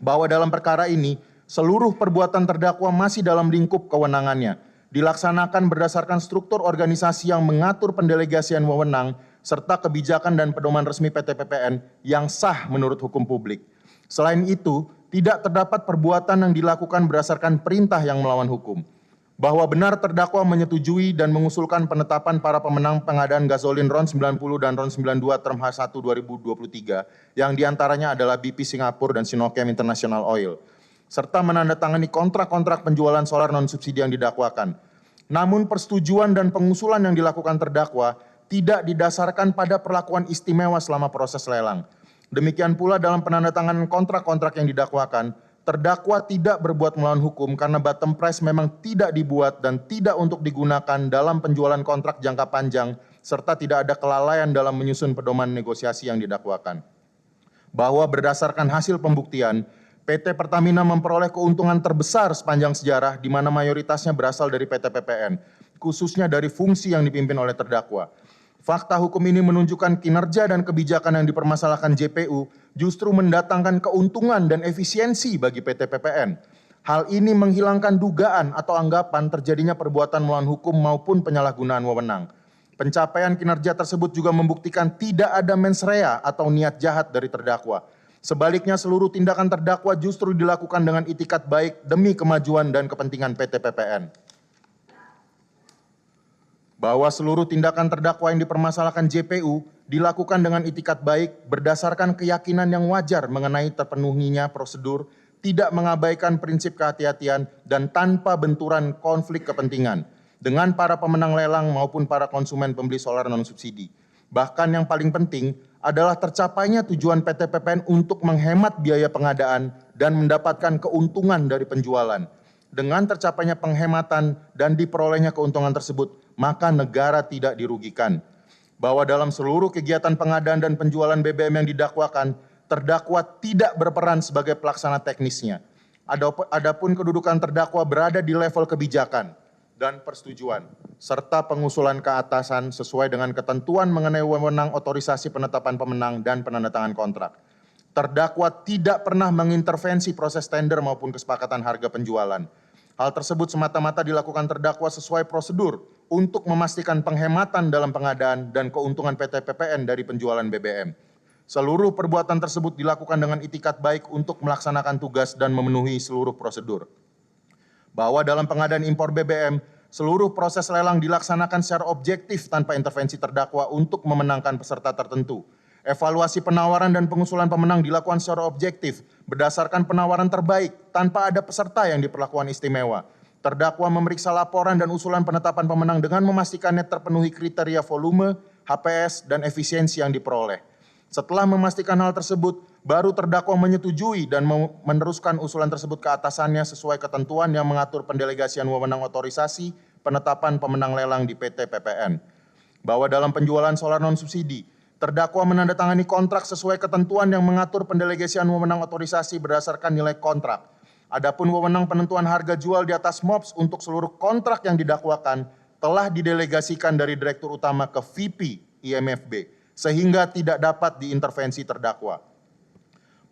Bahwa dalam perkara ini, seluruh perbuatan terdakwa masih dalam lingkup kewenangannya, dilaksanakan berdasarkan struktur organisasi yang mengatur pendelegasian wewenang, serta kebijakan dan pedoman resmi PT PPN yang sah menurut hukum publik. Selain itu, tidak terdapat perbuatan yang dilakukan berdasarkan perintah yang melawan hukum. Bahwa benar terdakwa menyetujui dan mengusulkan penetapan para pemenang pengadaan gasolin RON 90 dan RON 92 term H1 2023, yang diantaranya adalah BP Singapura dan Sinochem International Oil, serta menandatangani kontrak-kontrak penjualan solar non-subsidi yang didakwakan. Namun persetujuan dan pengusulan yang dilakukan terdakwa tidak didasarkan pada perlakuan istimewa selama proses lelang. Demikian pula dalam penandatanganan kontrak-kontrak yang didakwakan, terdakwa tidak berbuat melawan hukum karena bottom price memang tidak dibuat dan tidak untuk digunakan dalam penjualan kontrak jangka panjang, serta tidak ada kelalaian dalam menyusun pedoman negosiasi yang didakwakan. Bahwa berdasarkan hasil pembuktian, PT Pertamina memperoleh keuntungan terbesar sepanjang sejarah di mana mayoritasnya berasal dari PT PPN, khususnya dari fungsi yang dipimpin oleh terdakwa. Fakta hukum ini menunjukkan kinerja dan kebijakan yang dipermasalahkan JPU justru mendatangkan keuntungan dan efisiensi bagi PT PPN. Hal ini menghilangkan dugaan atau anggapan terjadinya perbuatan melawan hukum maupun penyalahgunaan wewenang. Pencapaian kinerja tersebut juga membuktikan tidak ada mens rea atau niat jahat dari terdakwa. Sebaliknya seluruh tindakan terdakwa justru dilakukan dengan itikat baik demi kemajuan dan kepentingan PT PPN. Bahwa seluruh tindakan terdakwa yang dipermasalahkan JPU dilakukan dengan itikat baik berdasarkan keyakinan yang wajar mengenai terpenuhinya prosedur, tidak mengabaikan prinsip kehati-hatian, dan tanpa benturan konflik kepentingan dengan para pemenang lelang maupun para konsumen pembeli solar non-subsidi. Bahkan yang paling penting adalah tercapainya tujuan PT PPN untuk menghemat biaya pengadaan dan mendapatkan keuntungan dari penjualan. Dengan tercapainya penghematan dan diperolehnya keuntungan tersebut, maka negara tidak dirugikan. Bahwa dalam seluruh kegiatan pengadaan dan penjualan BBM yang didakwakan, terdakwa tidak berperan sebagai pelaksana teknisnya. Adapun kedudukan terdakwa berada di level kebijakan dan persetujuan, serta pengusulan ke atasan sesuai dengan ketentuan mengenai wewenang otorisasi penetapan pemenang dan penandatangan kontrak. Terdakwa tidak pernah mengintervensi proses tender maupun kesepakatan harga penjualan. Hal tersebut semata-mata dilakukan terdakwa sesuai prosedur untuk memastikan penghematan dalam pengadaan dan keuntungan PT PPN dari penjualan BBM. Seluruh perbuatan tersebut dilakukan dengan itikat baik untuk melaksanakan tugas dan memenuhi seluruh prosedur. Bahwa dalam pengadaan impor BBM, seluruh proses lelang dilaksanakan secara objektif tanpa intervensi terdakwa untuk memenangkan peserta tertentu. Evaluasi penawaran dan pengusulan pemenang dilakukan secara objektif berdasarkan penawaran terbaik tanpa ada peserta yang diperlakukan istimewa. Terdakwa memeriksa laporan dan usulan penetapan pemenang dengan memastikannya terpenuhi kriteria volume, HPS, dan efisiensi yang diperoleh. Setelah memastikan hal tersebut, baru terdakwa menyetujui dan meneruskan usulan tersebut ke atasannya sesuai ketentuan yang mengatur pendelegasian wewenang otorisasi penetapan pemenang lelang di PT PPN. Bahwa dalam penjualan solar non-subsidi, terdakwa menandatangani kontrak sesuai ketentuan yang mengatur pendelegasian wewenang otorisasi berdasarkan nilai kontrak. Adapun wewenang penentuan harga jual di atas MOPS untuk seluruh kontrak yang didakwakan telah didelegasikan dari Direktur Utama ke VP IMFB, sehingga tidak dapat diintervensi terdakwa.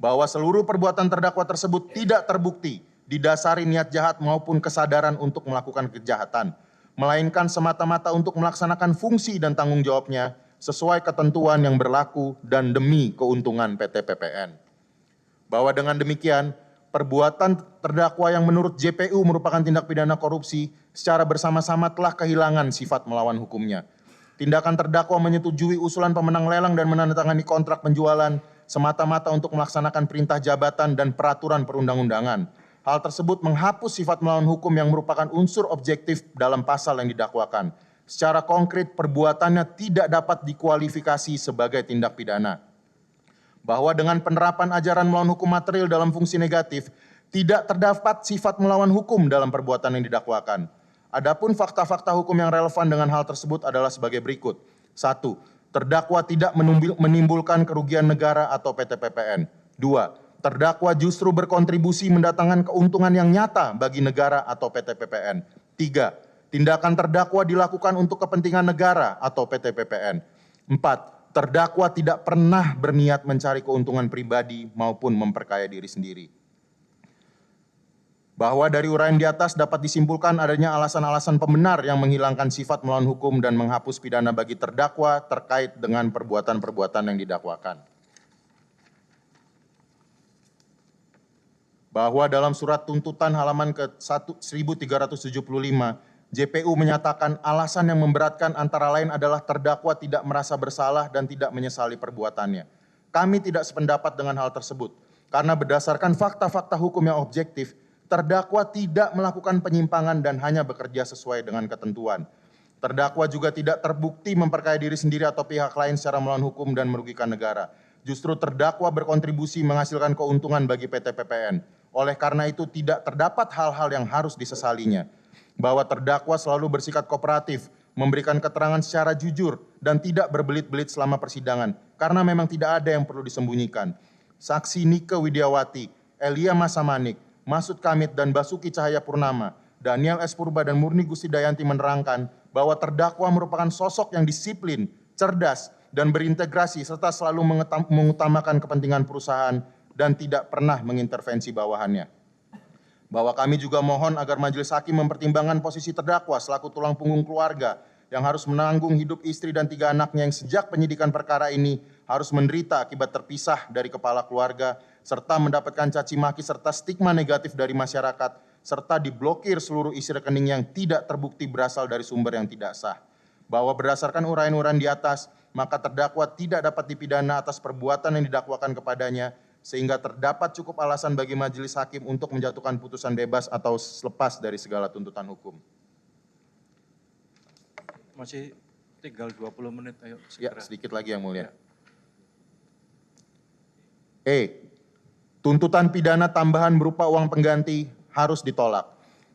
Bahwa seluruh perbuatan terdakwa tersebut tidak terbukti didasari niat jahat maupun kesadaran untuk melakukan kejahatan, melainkan semata-mata untuk melaksanakan fungsi dan tanggung jawabnya sesuai ketentuan yang berlaku dan demi keuntungan PT PPN. Bahwa dengan demikian, perbuatan terdakwa yang menurut JPU merupakan tindak pidana korupsi secara bersama-sama telah kehilangan sifat melawan hukumnya. Tindakan terdakwa menyetujui usulan pemenang lelang dan menandatangani kontrak penjualan semata-mata untuk melaksanakan perintah jabatan dan peraturan perundang-undangan. Hal tersebut menghapus sifat melawan hukum yang merupakan unsur objektif dalam pasal yang didakwakan. Secara konkret, perbuatannya tidak dapat dikualifikasi sebagai tindak pidana. Bahwa dengan penerapan ajaran melawan hukum material dalam fungsi negatif, tidak terdapat sifat melawan hukum dalam perbuatan yang didakwakan. Adapun fakta-fakta hukum yang relevan dengan hal tersebut adalah sebagai berikut. 1. Terdakwa tidak menimbulkan kerugian negara atau PT PPN. 2. terdakwa justru berkontribusi mendatangkan keuntungan yang nyata bagi negara atau PT PPN. 3. Tindakan terdakwa dilakukan untuk kepentingan negara atau PT PPN. 4. Terdakwa tidak pernah berniat mencari keuntungan pribadi maupun memperkaya diri sendiri. Bahwa dari uraian di atas dapat disimpulkan adanya alasan-alasan pembenar yang menghilangkan sifat melawan hukum dan menghapus pidana bagi terdakwa terkait dengan perbuatan-perbuatan yang didakwakan. Bahwa dalam surat tuntutan halaman ke-1375, JPU menyatakan alasan yang memberatkan antara lain adalah terdakwa tidak merasa bersalah dan tidak menyesali perbuatannya. Kami tidak sependapat dengan hal tersebut, karena berdasarkan fakta-fakta hukum yang objektif, terdakwa tidak melakukan penyimpangan dan hanya bekerja sesuai dengan ketentuan. Terdakwa juga tidak terbukti memperkaya diri sendiri atau pihak lain secara melawan hukum dan merugikan negara. Justru terdakwa berkontribusi menghasilkan keuntungan bagi PT PPN. Oleh karena itu tidak terdapat hal-hal yang harus disesalinya. Bahwa terdakwa selalu bersikap kooperatif, memberikan keterangan secara jujur, dan tidak berbelit-belit selama persidangan, karena memang tidak ada yang perlu disembunyikan. Saksi Nike Widiawati, Elia Masamanik, Masud Kamit, dan Basuki Cahayapurnama, Daniel S. Purba, dan Murni Gustidayanti menerangkan bahwa terdakwa merupakan sosok yang disiplin, cerdas, dan berintegrasi, serta selalu mengutamakan kepentingan perusahaan dan tidak pernah mengintervensi bawahannya. Bahwa kami juga mohon agar majelis hakim mempertimbangkan posisi terdakwa selaku tulang punggung keluarga yang harus menanggung hidup istri dan 3 anaknya yang sejak penyidikan perkara ini harus menderita akibat terpisah dari kepala keluarga, serta mendapatkan caci maki serta stigma negatif dari masyarakat, serta diblokir seluruh isi rekening yang tidak terbukti berasal dari sumber yang tidak sah. Bahwa berdasarkan uraian-uraian di atas, maka terdakwa tidak dapat dipidana atas perbuatan yang didakwakan kepadanya, sehingga terdapat cukup alasan bagi majelis hakim untuk menjatuhkan putusan bebas atau lepas dari segala tuntutan hukum. Masih tinggal 20 menit, ayo Ya, segera. sedikit lagi yang mulia. Tuntutan pidana tambahan berupa uang pengganti harus ditolak.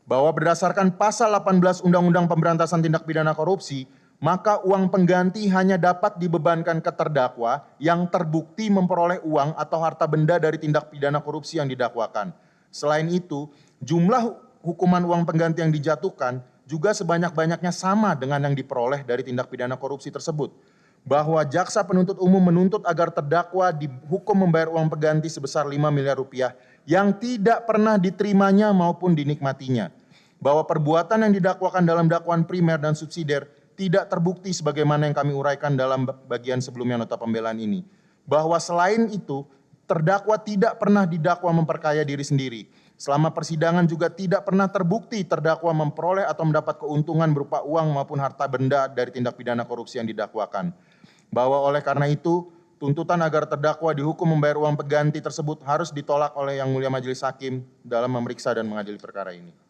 Bahwa berdasarkan pasal 18 Undang-Undang Pemberantasan Tindak Pidana Korupsi, maka uang pengganti hanya dapat dibebankan ke terdakwa yang terbukti memperoleh uang atau harta benda dari tindak pidana korupsi yang didakwakan. Selain itu, jumlah hukuman uang pengganti yang dijatuhkan juga sebanyak-banyaknya sama dengan yang diperoleh dari tindak pidana korupsi tersebut. Bahwa jaksa penuntut umum menuntut agar terdakwa dihukum membayar uang pengganti sebesar 5 miliar rupiah yang tidak pernah diterimanya maupun dinikmatinya. Bahwa perbuatan yang didakwakan dalam dakwaan primer dan subsidiar tidak terbukti sebagaimana yang kami uraikan dalam bagian sebelumnya nota pembelaan ini. Bahwa selain itu, terdakwa tidak pernah didakwa memperkaya diri sendiri. Selama persidangan juga tidak pernah terbukti terdakwa memperoleh atau mendapat keuntungan berupa uang maupun harta benda dari tindak pidana korupsi yang didakwakan. Bahwa oleh karena itu, tuntutan agar terdakwa dihukum membayar uang pengganti tersebut harus ditolak oleh Yang Mulia Majelis Hakim dalam memeriksa dan mengadili perkara ini.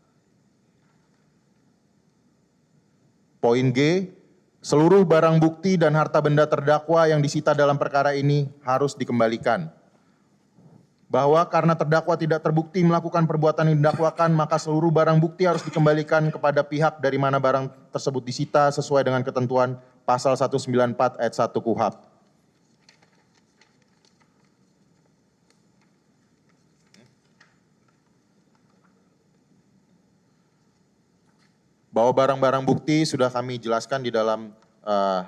Poin G, seluruh barang bukti dan harta benda terdakwa yang disita dalam perkara ini harus dikembalikan. Bahwa karena terdakwa tidak terbukti melakukan perbuatan yang didakwakan, maka seluruh barang bukti harus dikembalikan kepada pihak dari mana barang tersebut disita sesuai dengan ketentuan pasal 194 ayat 1 KUHP. Bahwa barang-barang bukti sudah kami jelaskan di dalam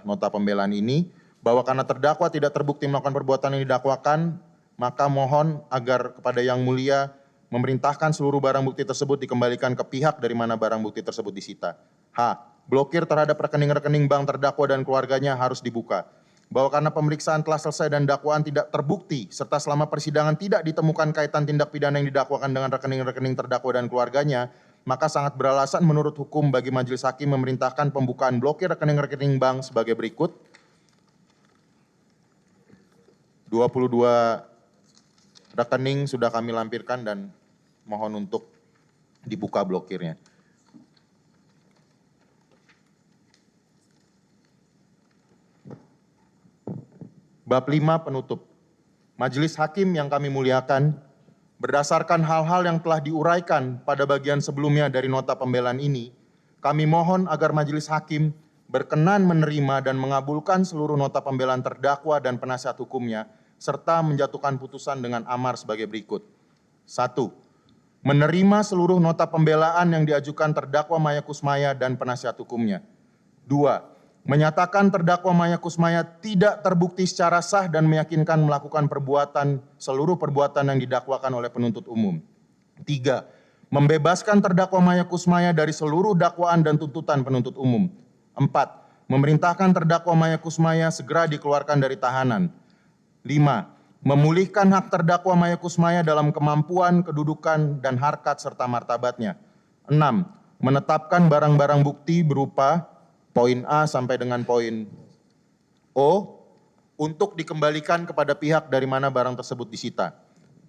nota pembelaan ini, bahwa karena terdakwa tidak terbukti melakukan perbuatan yang didakwakan, maka mohon agar kepada Yang Mulia memerintahkan seluruh barang bukti tersebut dikembalikan ke pihak dari mana barang bukti tersebut disita. H. Blokir terhadap rekening-rekening bank terdakwa dan keluarganya harus dibuka. Bahwa karena pemeriksaan telah selesai dan dakwaan tidak terbukti, serta selama persidangan tidak ditemukan kaitan tindak pidana yang didakwakan dengan rekening-rekening terdakwa dan keluarganya, maka sangat beralasan menurut hukum bagi majelis hakim memerintahkan pembukaan blokir rekening-rekening bank sebagai berikut. 22 rekening sudah kami lampirkan dan mohon untuk dibuka blokirnya. Bab 5 penutup. Majelis hakim yang kami muliakan, berdasarkan hal-hal yang telah diuraikan pada bagian sebelumnya dari nota pembelaan ini, kami mohon agar majelis hakim berkenan menerima dan mengabulkan seluruh nota pembelaan terdakwa dan penasihat hukumnya serta menjatuhkan putusan dengan amar sebagai berikut. 1. Menerima seluruh nota pembelaan yang diajukan terdakwa Maya Kusmaya dan penasihat hukumnya. 2. Menyatakan terdakwa Maya Kusmaya tidak terbukti secara sah dan meyakinkan melakukan seluruh perbuatan yang didakwakan oleh penuntut umum. 3. Membebaskan terdakwa Maya Kusmaya dari seluruh dakwaan dan tuntutan penuntut umum. 4. Memerintahkan terdakwa Maya Kusmaya segera dikeluarkan dari tahanan. 5. Memulihkan hak terdakwa Maya Kusmaya dalam kemampuan, kedudukan, dan harkat serta martabatnya. 6. Menetapkan barang-barang bukti berupa poin A sampai dengan poin O untuk dikembalikan kepada pihak dari mana barang tersebut disita.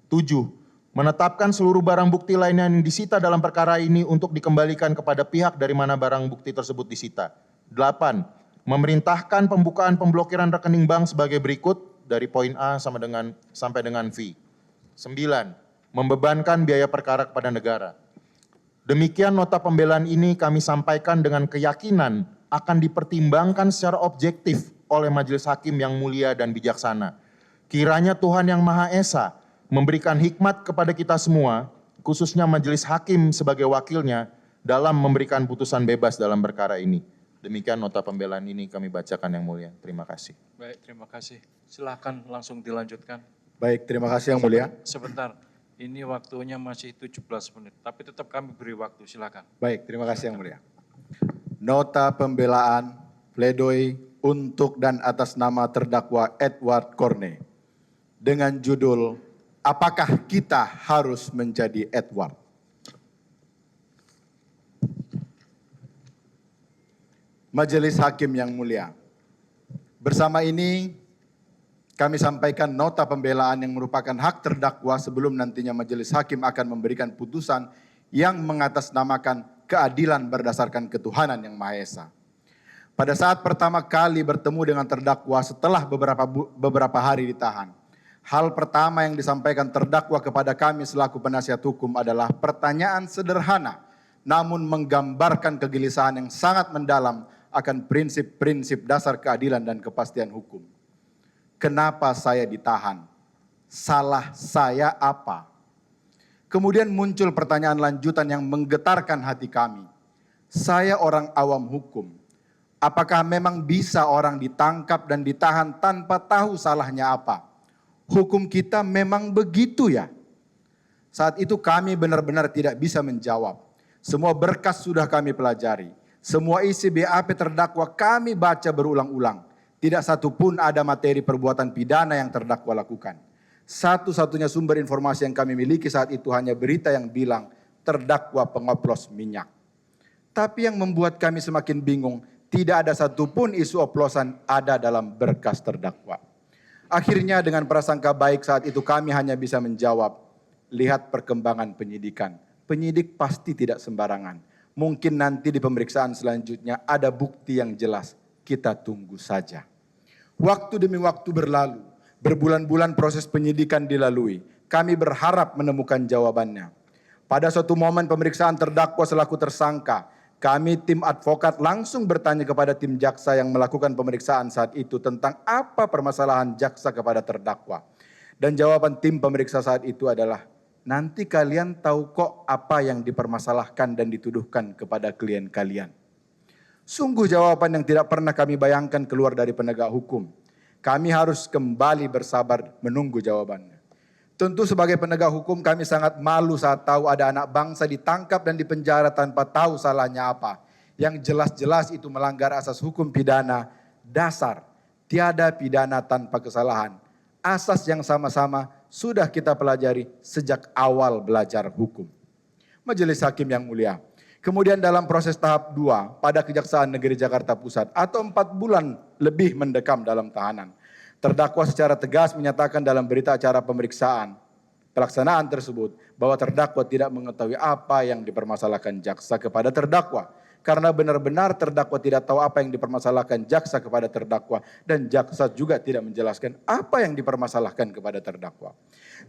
7. Menetapkan seluruh barang bukti lainnya yang disita dalam perkara ini untuk dikembalikan kepada pihak dari mana barang bukti tersebut disita. 8. Memerintahkan pembukaan pemblokiran rekening bank sebagai berikut dari poin A sampai dengan V. 9. Membebankan biaya perkara kepada negara. Demikian nota pembelaan ini kami sampaikan dengan keyakinan akan dipertimbangkan secara objektif oleh majelis hakim yang mulia dan bijaksana. Kiranya Tuhan Yang Maha Esa memberikan hikmat kepada kita semua, khususnya majelis hakim sebagai wakilnya, dalam memberikan putusan bebas dalam perkara ini. Demikian nota pembelaan ini kami bacakan Yang Mulia. Terima kasih. Baik, terima kasih. Silakan langsung dilanjutkan. Baik, terima kasih Yang Mulia. Sebentar, ini waktunya masih 17 menit, tapi tetap kami beri waktu, silakan. Baik, terima kasih Yang Mulia. Nota pembelaan pledoi untuk dan atas nama terdakwa Edward Corne dengan judul Apakah kita harus menjadi Edward? Majelis Hakim yang mulia, bersama ini kami sampaikan nota pembelaan yang merupakan hak terdakwa sebelum nantinya majelis hakim akan memberikan putusan yang mengatasnamakan keadilan berdasarkan ketuhanan yang Maha Esa. Pada saat pertama kali bertemu dengan terdakwa setelah beberapa hari ditahan, hal pertama yang disampaikan terdakwa kepada kami selaku penasihat hukum adalah pertanyaan sederhana, namun menggambarkan kegelisahan yang sangat mendalam akan prinsip-prinsip dasar keadilan dan kepastian hukum. Kenapa saya ditahan? Salah saya apa? Kemudian muncul pertanyaan lanjutan yang menggetarkan hati kami. Saya orang awam hukum. Apakah memang bisa orang ditangkap dan ditahan tanpa tahu salahnya apa? Hukum kita memang begitu ya? Saat itu kami benar-benar tidak bisa menjawab. Semua berkas sudah kami pelajari. Semua isi BAP terdakwa kami baca berulang-ulang. Tidak satu pun ada materi perbuatan pidana yang terdakwa lakukan. Satu-satunya sumber informasi yang kami miliki saat itu hanya berita yang bilang terdakwa pengoplos minyak. Tapi yang membuat kami semakin bingung, tidak ada satupun isu oplosan ada dalam berkas terdakwa. Akhirnya dengan prasangka baik saat itu kami hanya bisa menjawab, lihat perkembangan penyidikan. Penyidik pasti tidak sembarangan. Mungkin nanti di pemeriksaan selanjutnya ada bukti yang jelas. Kita tunggu saja. Waktu demi waktu berlalu. Berbulan-bulan proses penyidikan dilalui. Kami berharap menemukan jawabannya. Pada suatu momen pemeriksaan terdakwa selaku tersangka, kami tim advokat langsung bertanya kepada tim jaksa yang melakukan pemeriksaan saat itu tentang apa permasalahan jaksa kepada terdakwa. Dan jawaban tim pemeriksa saat itu adalah, nanti kalian tahu kok apa yang dipermasalahkan dan dituduhkan kepada klien kalian. Sungguh jawaban yang tidak pernah kami bayangkan keluar dari penegak hukum. Kami harus kembali bersabar menunggu jawabannya. Tentu sebagai penegak hukum kami sangat malu saat tahu ada anak bangsa ditangkap dan dipenjara tanpa tahu salahnya apa. Yang jelas-jelas itu melanggar asas hukum pidana dasar. Tiada pidana tanpa kesalahan. Asas yang sama-sama sudah kita pelajari sejak awal belajar hukum. Majelis Hakim yang mulia. Kemudian dalam proses tahap 2 pada Kejaksaan Negeri Jakarta Pusat atau 4 bulan lebih mendekam dalam tahanan. Terdakwa secara tegas menyatakan dalam berita acara pemeriksaan pelaksanaan tersebut bahwa terdakwa tidak mengetahui apa yang dipermasalahkan jaksa kepada terdakwa. karena benar-benar terdakwa tidak tahu apa yang dipermasalahkan jaksa kepada terdakwa dan jaksa juga tidak menjelaskan apa yang dipermasalahkan kepada terdakwa.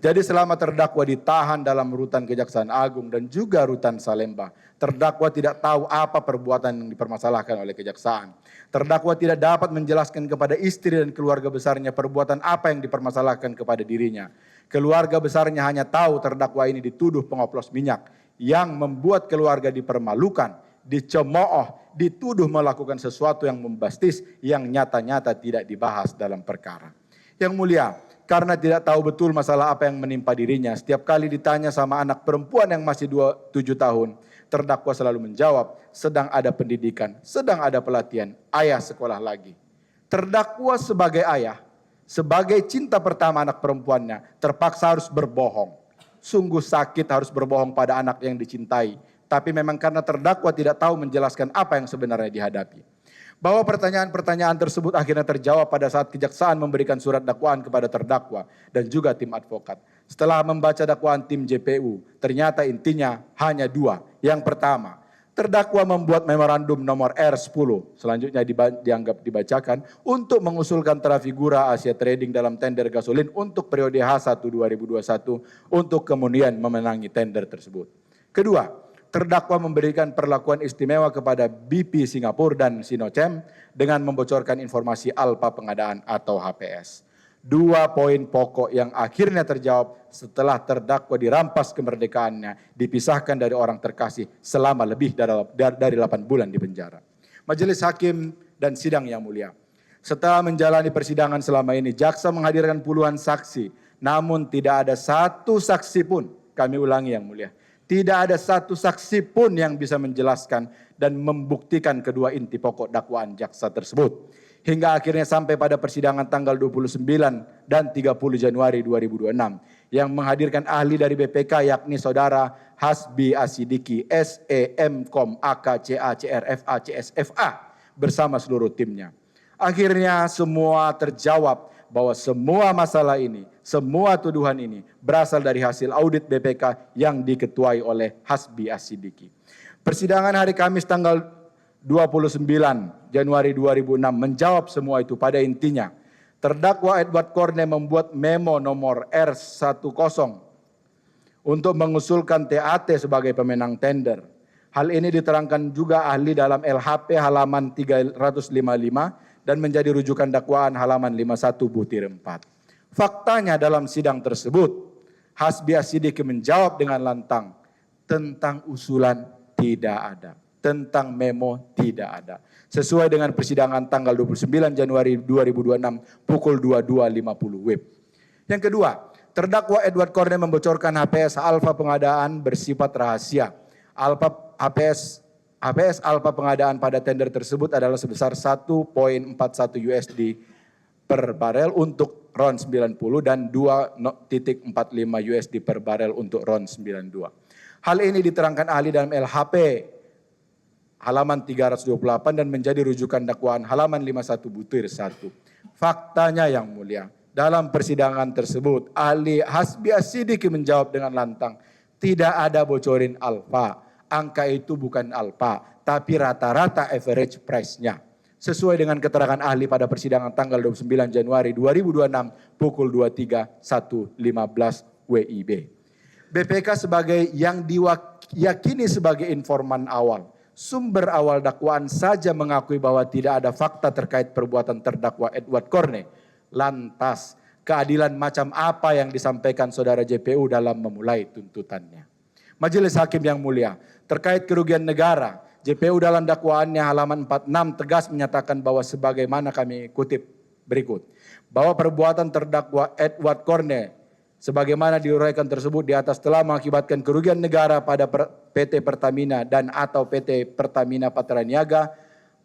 Jadi selama terdakwa ditahan dalam rutan Kejaksaan Agung dan juga rutan Salemba, terdakwa tidak tahu apa perbuatan yang dipermasalahkan oleh kejaksaan. Terdakwa tidak dapat menjelaskan kepada istri dan keluarga besarnya perbuatan apa yang dipermasalahkan kepada dirinya. Keluarga besarnya hanya tahu terdakwa ini dituduh pengoplos minyak yang membuat keluarga dipermalukan, dicemooh, dituduh melakukan sesuatu yang membastis yang nyata-nyata tidak dibahas dalam perkara. Yang mulia, karena tidak tahu betul masalah apa yang menimpa dirinya, setiap kali ditanya sama anak perempuan yang masih 7 tahun, terdakwa selalu menjawab, sedang ada pendidikan, sedang ada pelatihan, ayah sekolah lagi. Terdakwa sebagai ayah, sebagai cinta pertama anak perempuannya, terpaksa harus berbohong. Sungguh sakit harus berbohong pada anak yang dicintai. Tapi memang karena terdakwa tidak tahu menjelaskan apa yang sebenarnya dihadapi. Bahwa pertanyaan-pertanyaan tersebut akhirnya terjawab pada saat kejaksaan memberikan surat dakwaan kepada terdakwa dan juga tim advokat. Setelah membaca dakwaan tim JPU, ternyata intinya hanya 2. Yang pertama, terdakwa membuat memorandum nomor R10, selanjutnya dianggap dibacakan, untuk mengusulkan Trafigura Asia Trading dalam tender gasolin untuk periode H1 2021 untuk kemudian memenangi tender tersebut. Kedua, terdakwa memberikan perlakuan istimewa kepada BP Singapura dan Sinochem dengan membocorkan informasi alfa pengadaan atau HPS. 2 poin pokok yang akhirnya terjawab setelah terdakwa dirampas kemerdekaannya, dipisahkan dari orang terkasih selama lebih dari 8 bulan di penjara. Majelis Hakim dan Sidang yang mulia, setelah menjalani persidangan selama ini, jaksa menghadirkan puluhan saksi, namun tidak ada satu saksi pun, kami ulangi yang mulia, tidak ada satu saksi pun yang bisa menjelaskan dan membuktikan kedua inti pokok dakwaan jaksa tersebut. Hingga akhirnya sampai pada persidangan tanggal 29 dan 30 Januari 2026 yang menghadirkan ahli dari BPK yakni saudara Hasbi Asidiki, SEMKOM, AKCA, CRFA, CSFA bersama seluruh timnya. Akhirnya semua terjawab bahwa semua masalah ini, semua tuduhan ini berasal dari hasil audit BPK yang diketuai oleh Hasbi Asidiki. Persidangan hari Kamis tanggal 29 Januari 2006 menjawab semua itu. Pada intinya, terdakwa Edward Corne membuat memo nomor R10 untuk mengusulkan TAT sebagai pemenang tender. Hal ini diterangkan juga ahli dalam LHP halaman 355 dan menjadi rujukan dakwaan halaman 51/4. Faktanya dalam sidang tersebut, Hasbi Asidiki menjawab dengan lantang, tentang usulan tidak ada. Tentang memo tidak ada. Sesuai dengan persidangan tanggal 29 Januari 2026 pukul 22.50 WIB. Yang kedua, terdakwa Edward Corne membocorkan HPS alfa pengadaan bersifat rahasia. HPS alfa pengadaan pada tender tersebut adalah sebesar 1.41 USD per barel untuk RON 90 dan 2.45 USD per barel untuk RON 92. Hal ini diterangkan ahli dalam LHP halaman 328 dan menjadi rujukan dakwaan halaman 51/1. Faktanya yang mulia, dalam persidangan tersebut ahli Hasbi Asidiki menjawab dengan lantang, tidak ada bocorin alfa, angka itu bukan alfa, tapi rata-rata average price-nya. Sesuai dengan keterangan ahli pada persidangan tanggal 29 Januari 2026 pukul 23.115 WIB. BPK sebagai yang diyakini sebagai informan awal, sumber awal dakwaan saja mengakui bahwa tidak ada fakta terkait perbuatan terdakwa Edward Corne. Lantas, keadilan macam apa yang disampaikan saudara JPU dalam memulai tuntutannya? Majelis Hakim yang mulia, terkait kerugian negara, JPU dalam dakwaannya halaman 46 tegas menyatakan bahwa sebagaimana kami kutip berikut, bahwa perbuatan terdakwa Edward Corne sebagaimana diuraikan tersebut di atas telah mengakibatkan kerugian negara pada PT Pertamina dan atau PT Pertamina Patraniaga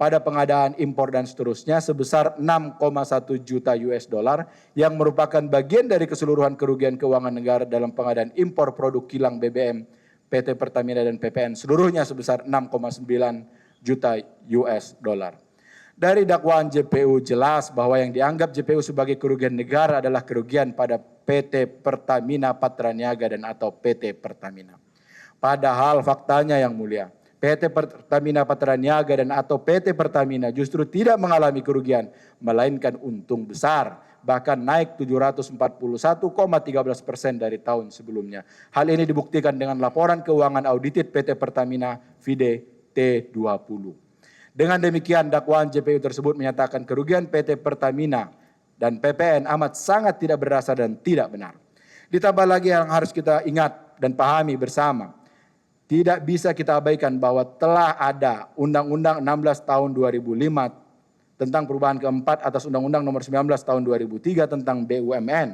pada pengadaan impor dan seterusnya sebesar 6,1 juta US dollar yang merupakan bagian dari keseluruhan kerugian keuangan negara dalam pengadaan impor produk kilang BBM PT Pertamina dan PPN seluruhnya sebesar 6,9 juta US dollar. Dari dakwaan JPU jelas bahwa yang dianggap JPU sebagai kerugian negara adalah kerugian pada PT Pertamina Patraniaga dan atau PT Pertamina. Padahal faktanya yang mulia, PT Pertamina Patraniaga dan atau PT Pertamina justru tidak mengalami kerugian, melainkan untung besar, bahkan naik 741,13% dari tahun sebelumnya. Hal ini dibuktikan dengan laporan keuangan audited PT Pertamina Vide T20. Dengan demikian, dakwaan JPU tersebut menyatakan kerugian PT Pertamina dan PPN amat sangat tidak berdasar dan tidak benar. Ditambah lagi yang harus kita ingat dan pahami bersama, tidak bisa kita abaikan bahwa telah ada Undang-Undang 16 tahun 2005 tentang perubahan keempat atas Undang-Undang nomor 19 tahun 2003 tentang BUMN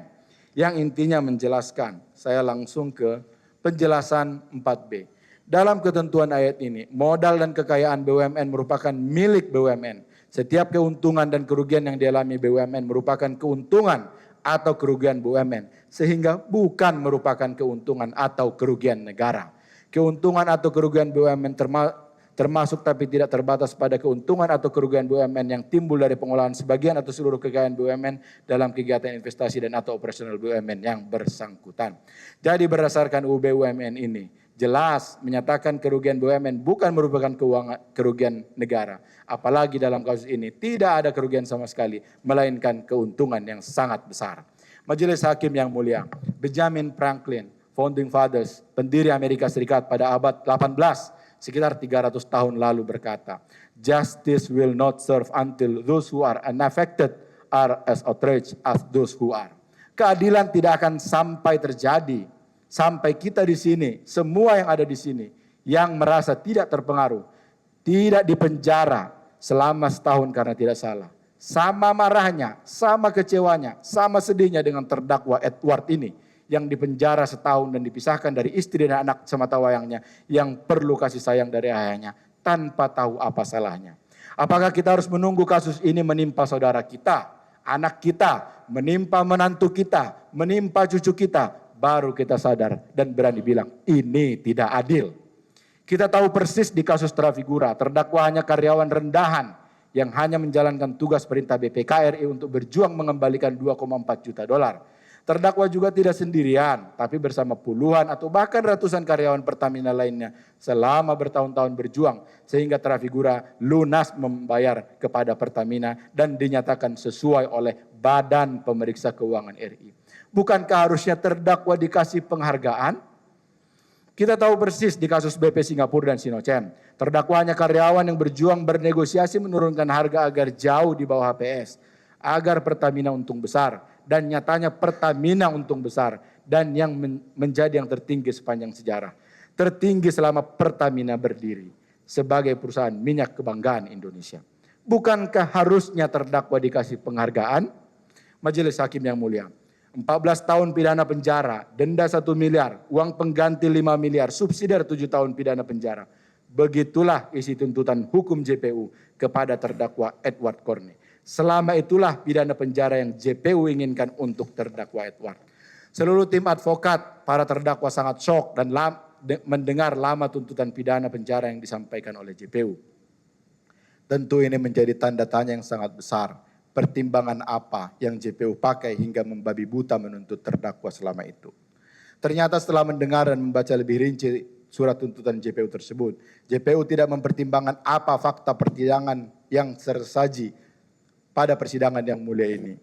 yang intinya menjelaskan, saya langsung ke penjelasan 4B. Dalam ketentuan ayat ini, modal dan kekayaan BUMN merupakan milik BUMN. Setiap keuntungan dan kerugian yang dialami BUMN merupakan keuntungan atau kerugian BUMN, sehingga bukan merupakan keuntungan atau kerugian negara. Keuntungan atau kerugian BUMN termasuk tapi tidak terbatas pada keuntungan atau kerugian BUMN yang timbul dari pengolahan sebagian atau seluruh kekayaan BUMN dalam kegiatan investasi dan atau operasional BUMN yang bersangkutan. Jadi berdasarkan UU BUMN ini, jelas menyatakan kerugian BUMN bukan merupakan kerugian negara. Apalagi dalam kasus ini tidak ada kerugian sama sekali, melainkan keuntungan yang sangat besar. Majelis Hakim yang mulia, Benjamin Franklin, Founding Fathers, pendiri Amerika Serikat pada abad 18, sekitar 300 tahun lalu berkata, "Justice will not serve until those who are unaffected are as outraged as those who are." Keadilan tidak akan sampai terjadi sampai kita di sini, semua yang ada di sini, yang merasa tidak terpengaruh, tidak dipenjara selama setahun karena tidak salah. Sama marahnya, sama kecewanya, sama sedihnya dengan terdakwa Edward ini, yang dipenjara setahun dan dipisahkan dari istri dan anak semata wayangnya, yang perlu kasih sayang dari ayahnya, tanpa tahu apa salahnya. Apakah kita harus menunggu kasus ini menimpa saudara kita, anak kita, menimpa menantu kita, menimpa cucu kita, baru kita sadar dan berani bilang, ini tidak adil. Kita tahu persis di kasus Trafigura, terdakwa hanya karyawan rendahan yang hanya menjalankan tugas perintah BPKRI untuk berjuang mengembalikan 2,4 juta dolar. Terdakwa juga tidak sendirian, tapi bersama puluhan atau bahkan ratusan karyawan Pertamina lainnya selama bertahun-tahun berjuang, sehingga Trafigura lunas membayar kepada Pertamina dan dinyatakan sesuai oleh Badan Pemeriksa Keuangan RI. Bukankah harusnya terdakwa dikasih penghargaan? Kita tahu persis di kasus BP Singapura dan Sinochem, terdakwa hanya karyawan yang berjuang bernegosiasi menurunkan harga agar jauh di bawah HPS, agar Pertamina untung besar, dan nyatanya Pertamina untung besar, dan yang menjadi yang tertinggi sepanjang sejarah. Tertinggi selama Pertamina berdiri sebagai perusahaan minyak kebanggaan Indonesia. Bukankah harusnya terdakwa dikasih penghargaan? Majelis Hakim yang mulia, 14 tahun pidana penjara, denda 1 miliar, uang pengganti 5 miliar, subsidiar 7 tahun pidana penjara. Begitulah isi tuntutan hukum JPU kepada terdakwa Edward Corne. Selama itulah pidana penjara yang JPU inginkan untuk terdakwa Edward. Seluruh tim advokat, para terdakwa sangat syok dan mendengar lama tuntutan pidana penjara yang disampaikan oleh JPU. Tentu ini menjadi tanda tanya yang sangat besar. Pertimbangan apa yang JPU pakai hingga membabi buta menuntut terdakwa selama itu. Ternyata setelah mendengar dan membaca lebih rinci surat tuntutan JPU tersebut, JPU tidak mempertimbangkan apa fakta persidangan yang tersaji pada persidangan yang mulia ini.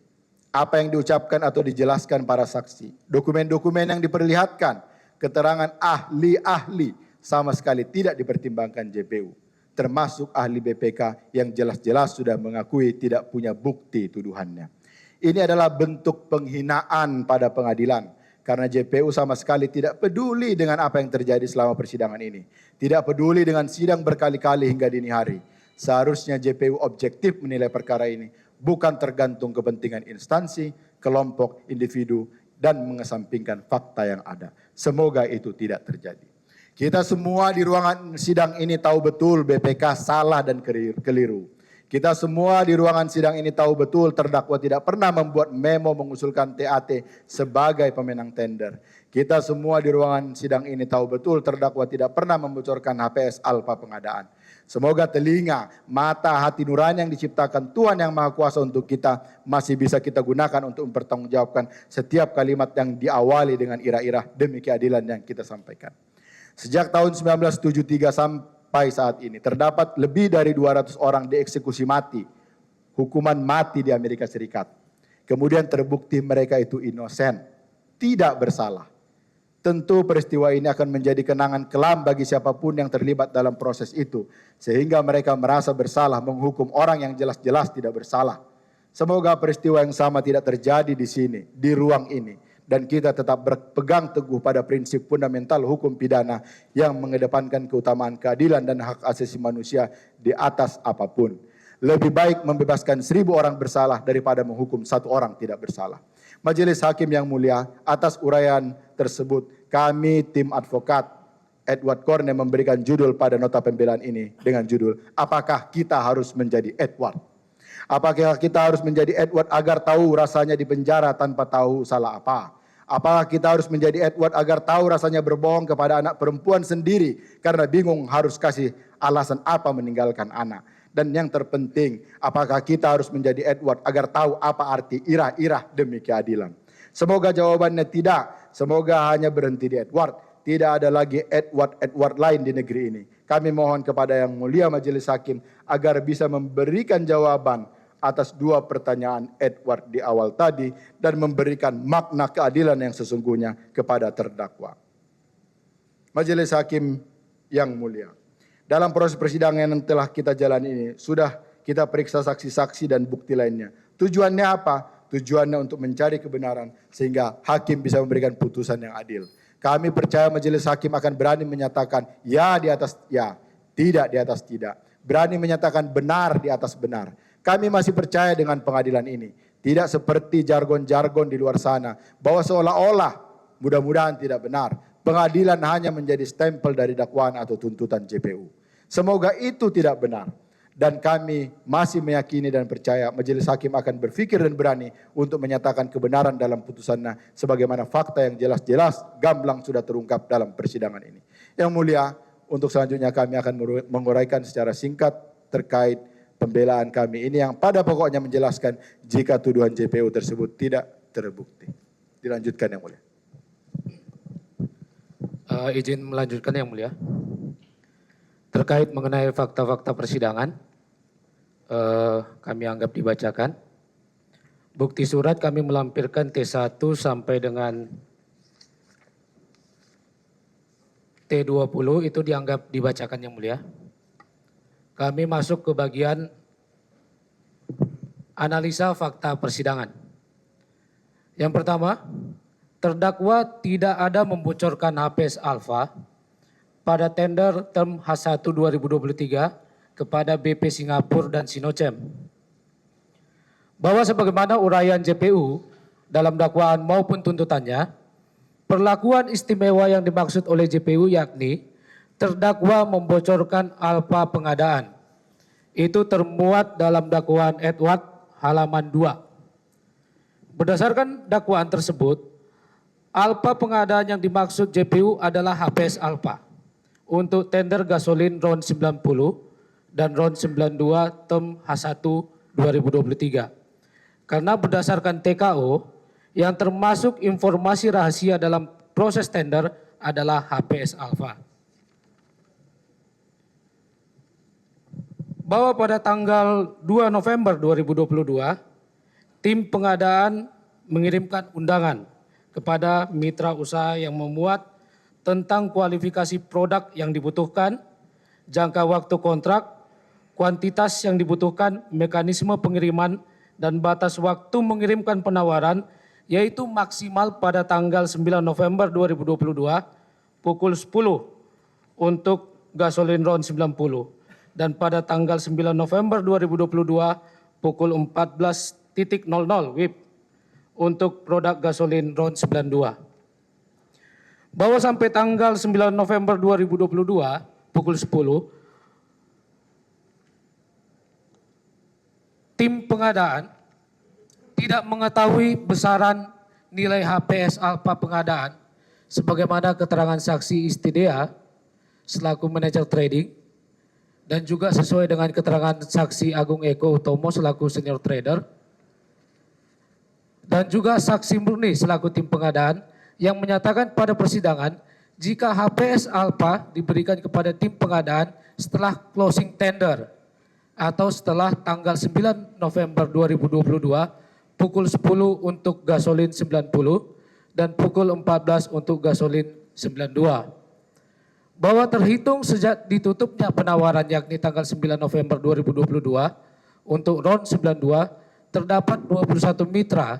Apa yang diucapkan atau dijelaskan para saksi, dokumen-dokumen yang diperlihatkan, keterangan ahli-ahli sama sekali tidak dipertimbangkan JPU. Termasuk ahli BPK yang jelas-jelas sudah mengakui tidak punya bukti tuduhannya. Ini adalah bentuk penghinaan pada pengadilan, karena JPU sama sekali tidak peduli dengan apa yang terjadi selama persidangan ini. Tidak peduli dengan sidang berkali-kali hingga dini hari. Seharusnya JPU objektif menilai perkara ini, bukan tergantung kepentingan instansi, kelompok, individu, dan mengesampingkan fakta yang ada. Semoga itu tidak terjadi. Kita semua di ruangan sidang ini tahu betul BPK salah dan keliru. Kita semua di ruangan sidang ini tahu betul terdakwa tidak pernah membuat memo mengusulkan TAT sebagai pemenang tender. Kita semua di ruangan sidang ini tahu betul terdakwa tidak pernah membocorkan HPS Alfa pengadaan. Semoga telinga, mata, hati nurani yang diciptakan Tuhan Yang Maha Kuasa untuk kita masih bisa kita gunakan untuk mempertanggungjawabkan setiap kalimat yang diawali dengan irah-irah demi keadilan yang kita sampaikan. Sejak tahun 1973 sampai sampai saat ini. Terdapat lebih dari 200 orang dieksekusi mati, hukuman mati di Amerika Serikat. Kemudian terbukti mereka itu inosen, tidak bersalah. Tentu peristiwa ini akan menjadi kenangan kelam bagi siapapun yang terlibat dalam proses itu, sehingga mereka merasa bersalah menghukum orang yang jelas-jelas tidak bersalah. Semoga peristiwa yang sama tidak terjadi di sini, di ruang ini, dan kita tetap berpegang teguh pada prinsip fundamental hukum pidana yang mengedepankan keutamaan keadilan dan hak asasi manusia di atas apapun. Lebih baik membebaskan 1000 orang bersalah daripada menghukum 1 orang tidak bersalah. Majelis Hakim yang mulia, atas uraian tersebut, kami tim advokat Edward Cornea memberikan judul pada nota pembelaan ini dengan judul, apakah kita harus menjadi Edward? Apakah kita harus menjadi Edward agar tahu rasanya di penjara tanpa tahu salah apa? Apakah kita harus menjadi Edward agar tahu rasanya berbohong kepada anak perempuan sendiri karena bingung harus kasih alasan apa meninggalkan anak? Dan yang terpenting, apakah kita harus menjadi Edward agar tahu apa arti irah-irah demi keadilan? Semoga jawabannya tidak, semoga hanya berhenti di Edward. Tidak ada lagi Edward lain di negeri ini. Kami mohon kepada Yang Mulia Majelis Hakim agar bisa memberikan jawaban atas 2 pertanyaan Edward di awal tadi dan memberikan makna keadilan yang sesungguhnya kepada terdakwa. Majelis Hakim yang mulia, dalam proses persidangan yang telah kita jalani ini, sudah kita periksa saksi-saksi dan bukti lainnya. Tujuannya apa? Tujuannya untuk mencari kebenaran sehingga hakim bisa memberikan putusan yang adil. Kami percaya majelis hakim akan berani menyatakan ya di atas ya, tidak di atas tidak. Berani menyatakan benar di atas benar. Kami masih percaya dengan pengadilan ini. Tidak seperti jargon-jargon di luar sana bahwa seolah-olah, mudah-mudahan tidak benar, pengadilan hanya menjadi stempel dari dakwaan atau tuntutan JPU. Semoga itu tidak benar. Dan kami masih meyakini dan percaya majelis hakim akan berpikir dan berani untuk menyatakan kebenaran dalam putusannya sebagaimana fakta yang jelas-jelas gamblang sudah terungkap dalam persidangan ini. Yang mulia, untuk selanjutnya kami akan menguraikan secara singkat terkait pembelaan kami ini yang pada pokoknya menjelaskan jika tuduhan JPU tersebut tidak terbukti. Dilanjutkan yang mulia. Izin melanjutkan yang mulia. Terkait mengenai fakta-fakta persidangan, kami anggap dibacakan. Bukti surat kami melampirkan T1 sampai dengan T20 itu dianggap dibacakan yang mulia. Kami masuk ke bagian analisa fakta persidangan. Yang pertama, terdakwa tidak ada membocorkan HPS Alpha pada tender term H1 2023 kepada BP Singapura dan Sinochem. Bahwa sebagaimana uraian JPU dalam dakwaan maupun tuntutannya, perlakuan istimewa yang dimaksud oleh JPU yakni terdakwa membocorkan alfa pengadaan. Itu termuat dalam dakwaan Edward halaman 2. Berdasarkan dakwaan tersebut, alfa pengadaan yang dimaksud JPU adalah HPS Alpha untuk tender gasolin RON 90 dan RON 92 term H1 2023. Karena berdasarkan TKO yang termasuk informasi rahasia dalam proses tender adalah HPS Alpha. Bahwa pada tanggal 2 November 2022, tim pengadaan mengirimkan undangan kepada mitra usaha yang memuat tentang kualifikasi produk yang dibutuhkan, jangka waktu kontrak, kuantitas yang dibutuhkan, mekanisme pengiriman, dan batas waktu mengirimkan penawaran, yaitu maksimal pada tanggal 9 November 2022 pukul 10 untuk gasolin RON 90 dan pada tanggal 9 November 2022 pukul 14.00 WIB untuk produk gasolin RON 92. Bahwa sampai tanggal 9 November 2022 pukul 10, tim pengadaan tidak mengetahui besaran nilai HPS Alpha pengadaan sebagaimana keterangan saksi Istidea selaku manajer trading dan juga sesuai dengan keterangan saksi Agung Eko Utomo selaku senior trader dan juga saksi Murni selaku tim pengadaan yang menyatakan pada persidangan jika HPS Alpha diberikan kepada tim pengadaan setelah closing tender atau setelah tanggal 9 November 2022 pukul 10 untuk gasolin 90 dan pukul 14 untuk gasolin 92. Bahwa terhitung sejak ditutupnya penawaran yakni tanggal 9 November 2022 untuk RON 92 terdapat 21 mitra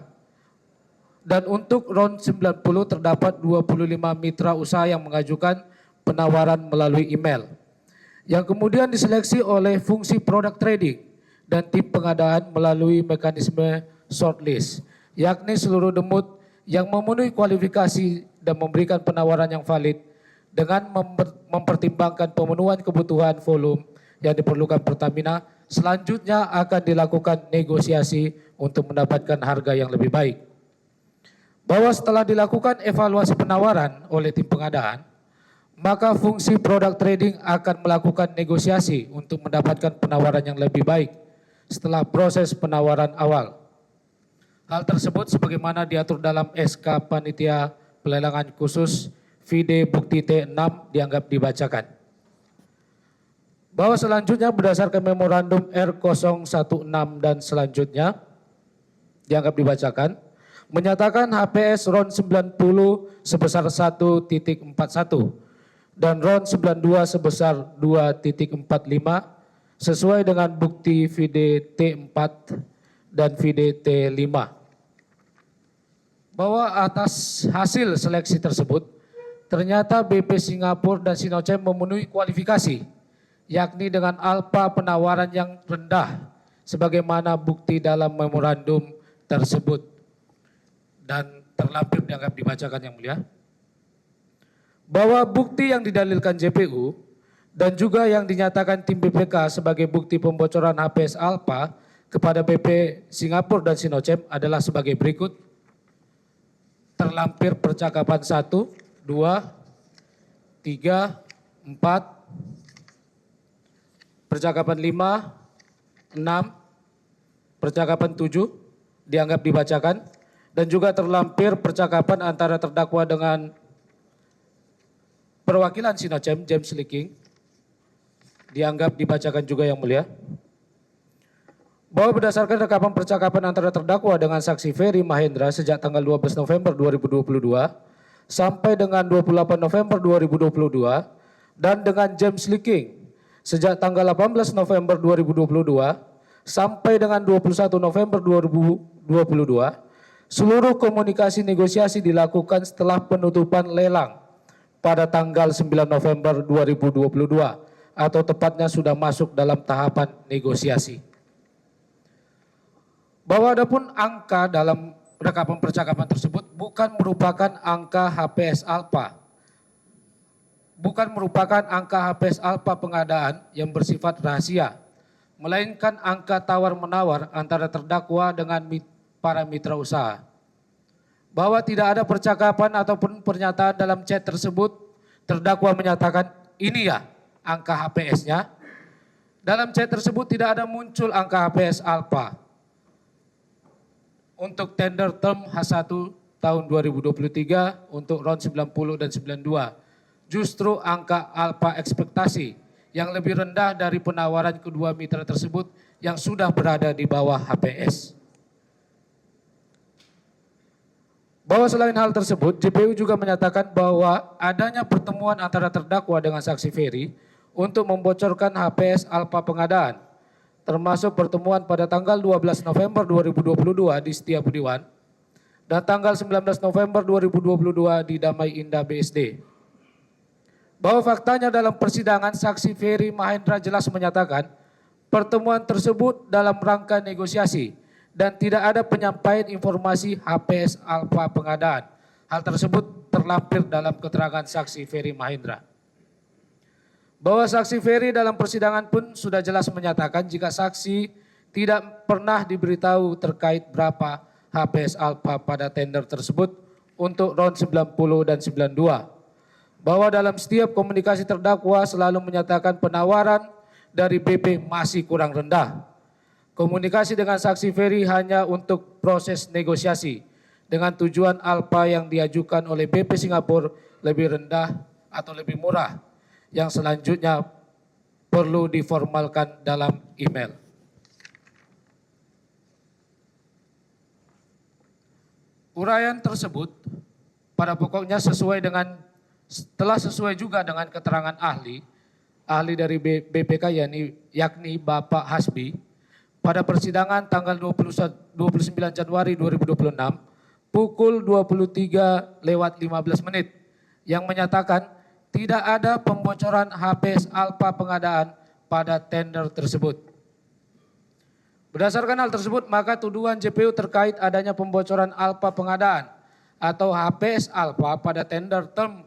dan untuk RON 90 terdapat 25 mitra usaha yang mengajukan penawaran melalui email yang kemudian diseleksi oleh fungsi product trading dan tim pengadaan melalui mekanisme shortlist, yakni seluruh demut yang memenuhi kualifikasi dan memberikan penawaran yang valid dengan mempertimbangkan pemenuhan kebutuhan volume yang diperlukan Pertamina, selanjutnya akan dilakukan negosiasi untuk mendapatkan harga yang lebih baik. Bahwa setelah dilakukan evaluasi penawaran oleh tim pengadaan, maka fungsi product trading akan melakukan negosiasi untuk mendapatkan penawaran yang lebih baik setelah proses penawaran awal. Hal tersebut sebagaimana diatur dalam SK Panitia Pelelangan Khusus VD Bukti T6 dianggap dibacakan. Bahwa selanjutnya berdasarkan memorandum R016 dan selanjutnya dianggap dibacakan, menyatakan HPS RON 90 sebesar 1.41 dan RON 92 sebesar 2.45 sesuai dengan bukti VD T4 dan VD T5. Bahwa atas hasil seleksi tersebut, ternyata BP Singapura dan Sinochem memenuhi kualifikasi, yakni dengan alfa penawaran yang rendah, sebagaimana bukti dalam memorandum tersebut. Dan terlampir dianggap dibacakan yang mulia. Bahwa bukti yang didalilkan JPU dan juga yang dinyatakan tim BPK sebagai bukti pembocoran HPS Alpha kepada BP Singapura dan Sinochem adalah sebagai berikut. Terlampir percakapan 1, 2, 3, 4, percakapan 5, 6, percakapan 7 dianggap dibacakan dan juga terlampir percakapan antara terdakwa dengan perwakilan Sinochem James Liking dianggap dibacakan juga yang mulia. Bahwa berdasarkan rekaman percakapan antara terdakwa dengan saksi Ferry Mahendra sejak tanggal 12 November 2022 sampai dengan 28 November 2022 dan dengan James Liking sejak tanggal 18 November 2022 sampai dengan 21 November 2022, seluruh komunikasi negosiasi dilakukan setelah penutupan lelang pada tanggal 9 November 2022 atau tepatnya sudah masuk dalam tahapan negosiasi. Bahwa adapun angka dalam rekaman percakapan tersebut bukan merupakan angka HPS Alpha. Bukan merupakan angka HPS Alpha pengadaan yang bersifat rahasia, melainkan angka tawar-menawar antara terdakwa dengan para mitra usaha. Bahwa tidak ada percakapan ataupun pernyataan dalam chat tersebut, terdakwa menyatakan ini ya angka HPS-nya. Dalam chat tersebut tidak ada muncul angka HPS Alpha untuk tender term H1 tahun 2023 untuk RON 90 dan 92. Justru angka alfa ekspektasi yang lebih rendah dari penawaran kedua mitra tersebut yang sudah berada di bawah HPS. Bahwa selain hal tersebut, JPU juga menyatakan bahwa adanya pertemuan antara terdakwa dengan saksi Ferry untuk membocorkan HPS alfa pengadaan, termasuk pertemuan pada tanggal 12 November 2022 di Setiabudi I dan tanggal 19 November 2022 di Damai Indah BSD. Bahwa faktanya dalam persidangan saksi Ferry Mahendra jelas menyatakan pertemuan tersebut dalam rangka negosiasi dan tidak ada penyampaian informasi HPS alfa pengadaan. Hal tersebut terlampir dalam keterangan saksi Ferry Mahendra. Bahwa saksi Ferry dalam persidangan pun sudah jelas menyatakan jika saksi tidak pernah diberitahu terkait berapa HPS alfa pada tender tersebut untuk RON 90 dan 92. Bahwa dalam setiap komunikasi terdakwa selalu menyatakan penawaran dari BP masih kurang rendah. Komunikasi dengan saksi Ferry hanya untuk proses negosiasi dengan tujuan alfa yang diajukan oleh BP Singapura lebih rendah atau lebih murah yang selanjutnya perlu diformalkan dalam email. Uraian tersebut pada pokoknya telah sesuai juga dengan keterangan ahli dari BPK yakni Bapak Hasbi pada persidangan tanggal 29 Januari 2026 pukul 23:15 yang menyatakan tidak ada pembocoran HPS Alfa pengadaan pada tender tersebut. Berdasarkan hal tersebut, maka tuduhan JPU terkait adanya pembocoran Alfa pengadaan atau HPS Alfa pada tender term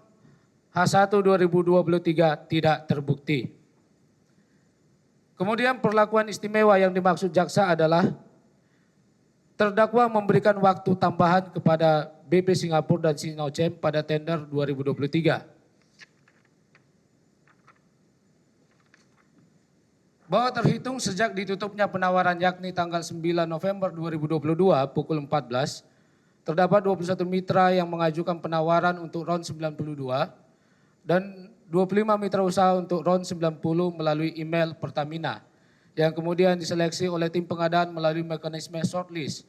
H1 2023 tidak terbukti. Kemudian perlakuan istimewa yang dimaksud jaksa adalah terdakwa memberikan waktu tambahan kepada BP Singapura dan Sinochem pada tender 2023. Bahwa terhitung sejak ditutupnya penawaran yakni tanggal 9 November 2022 pukul 14, terdapat 21 mitra yang mengajukan penawaran untuk round 92 dan 25 mitra usaha untuk round 90 melalui email Pertamina yang kemudian diseleksi oleh tim pengadaan melalui mekanisme shortlist,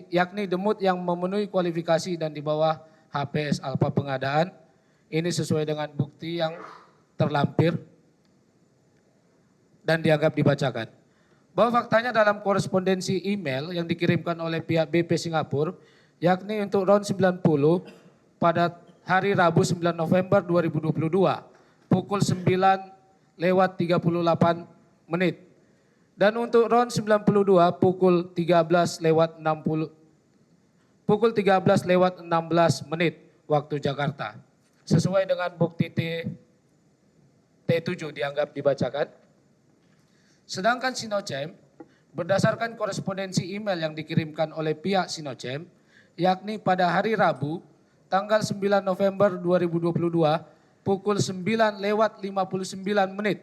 yakni demut yang memenuhi kualifikasi dan di bawah HPS Alfa pengadaan. Ini sesuai dengan bukti yang terlampir dan dianggap dibacakan. Bahwa faktanya dalam korespondensi email yang dikirimkan oleh pihak BP Singapura, yakni untuk round 90 pada hari Rabu 9 November 2022 pukul 9:38 dan untuk round 92 pukul 13:16 waktu Jakarta. Sesuai dengan bukti T7 dianggap dibacakan. Sedangkan Sinochem berdasarkan korespondensi email yang dikirimkan oleh pihak Sinochem, yakni pada hari Rabu tanggal 9 November 2022 pukul 9:59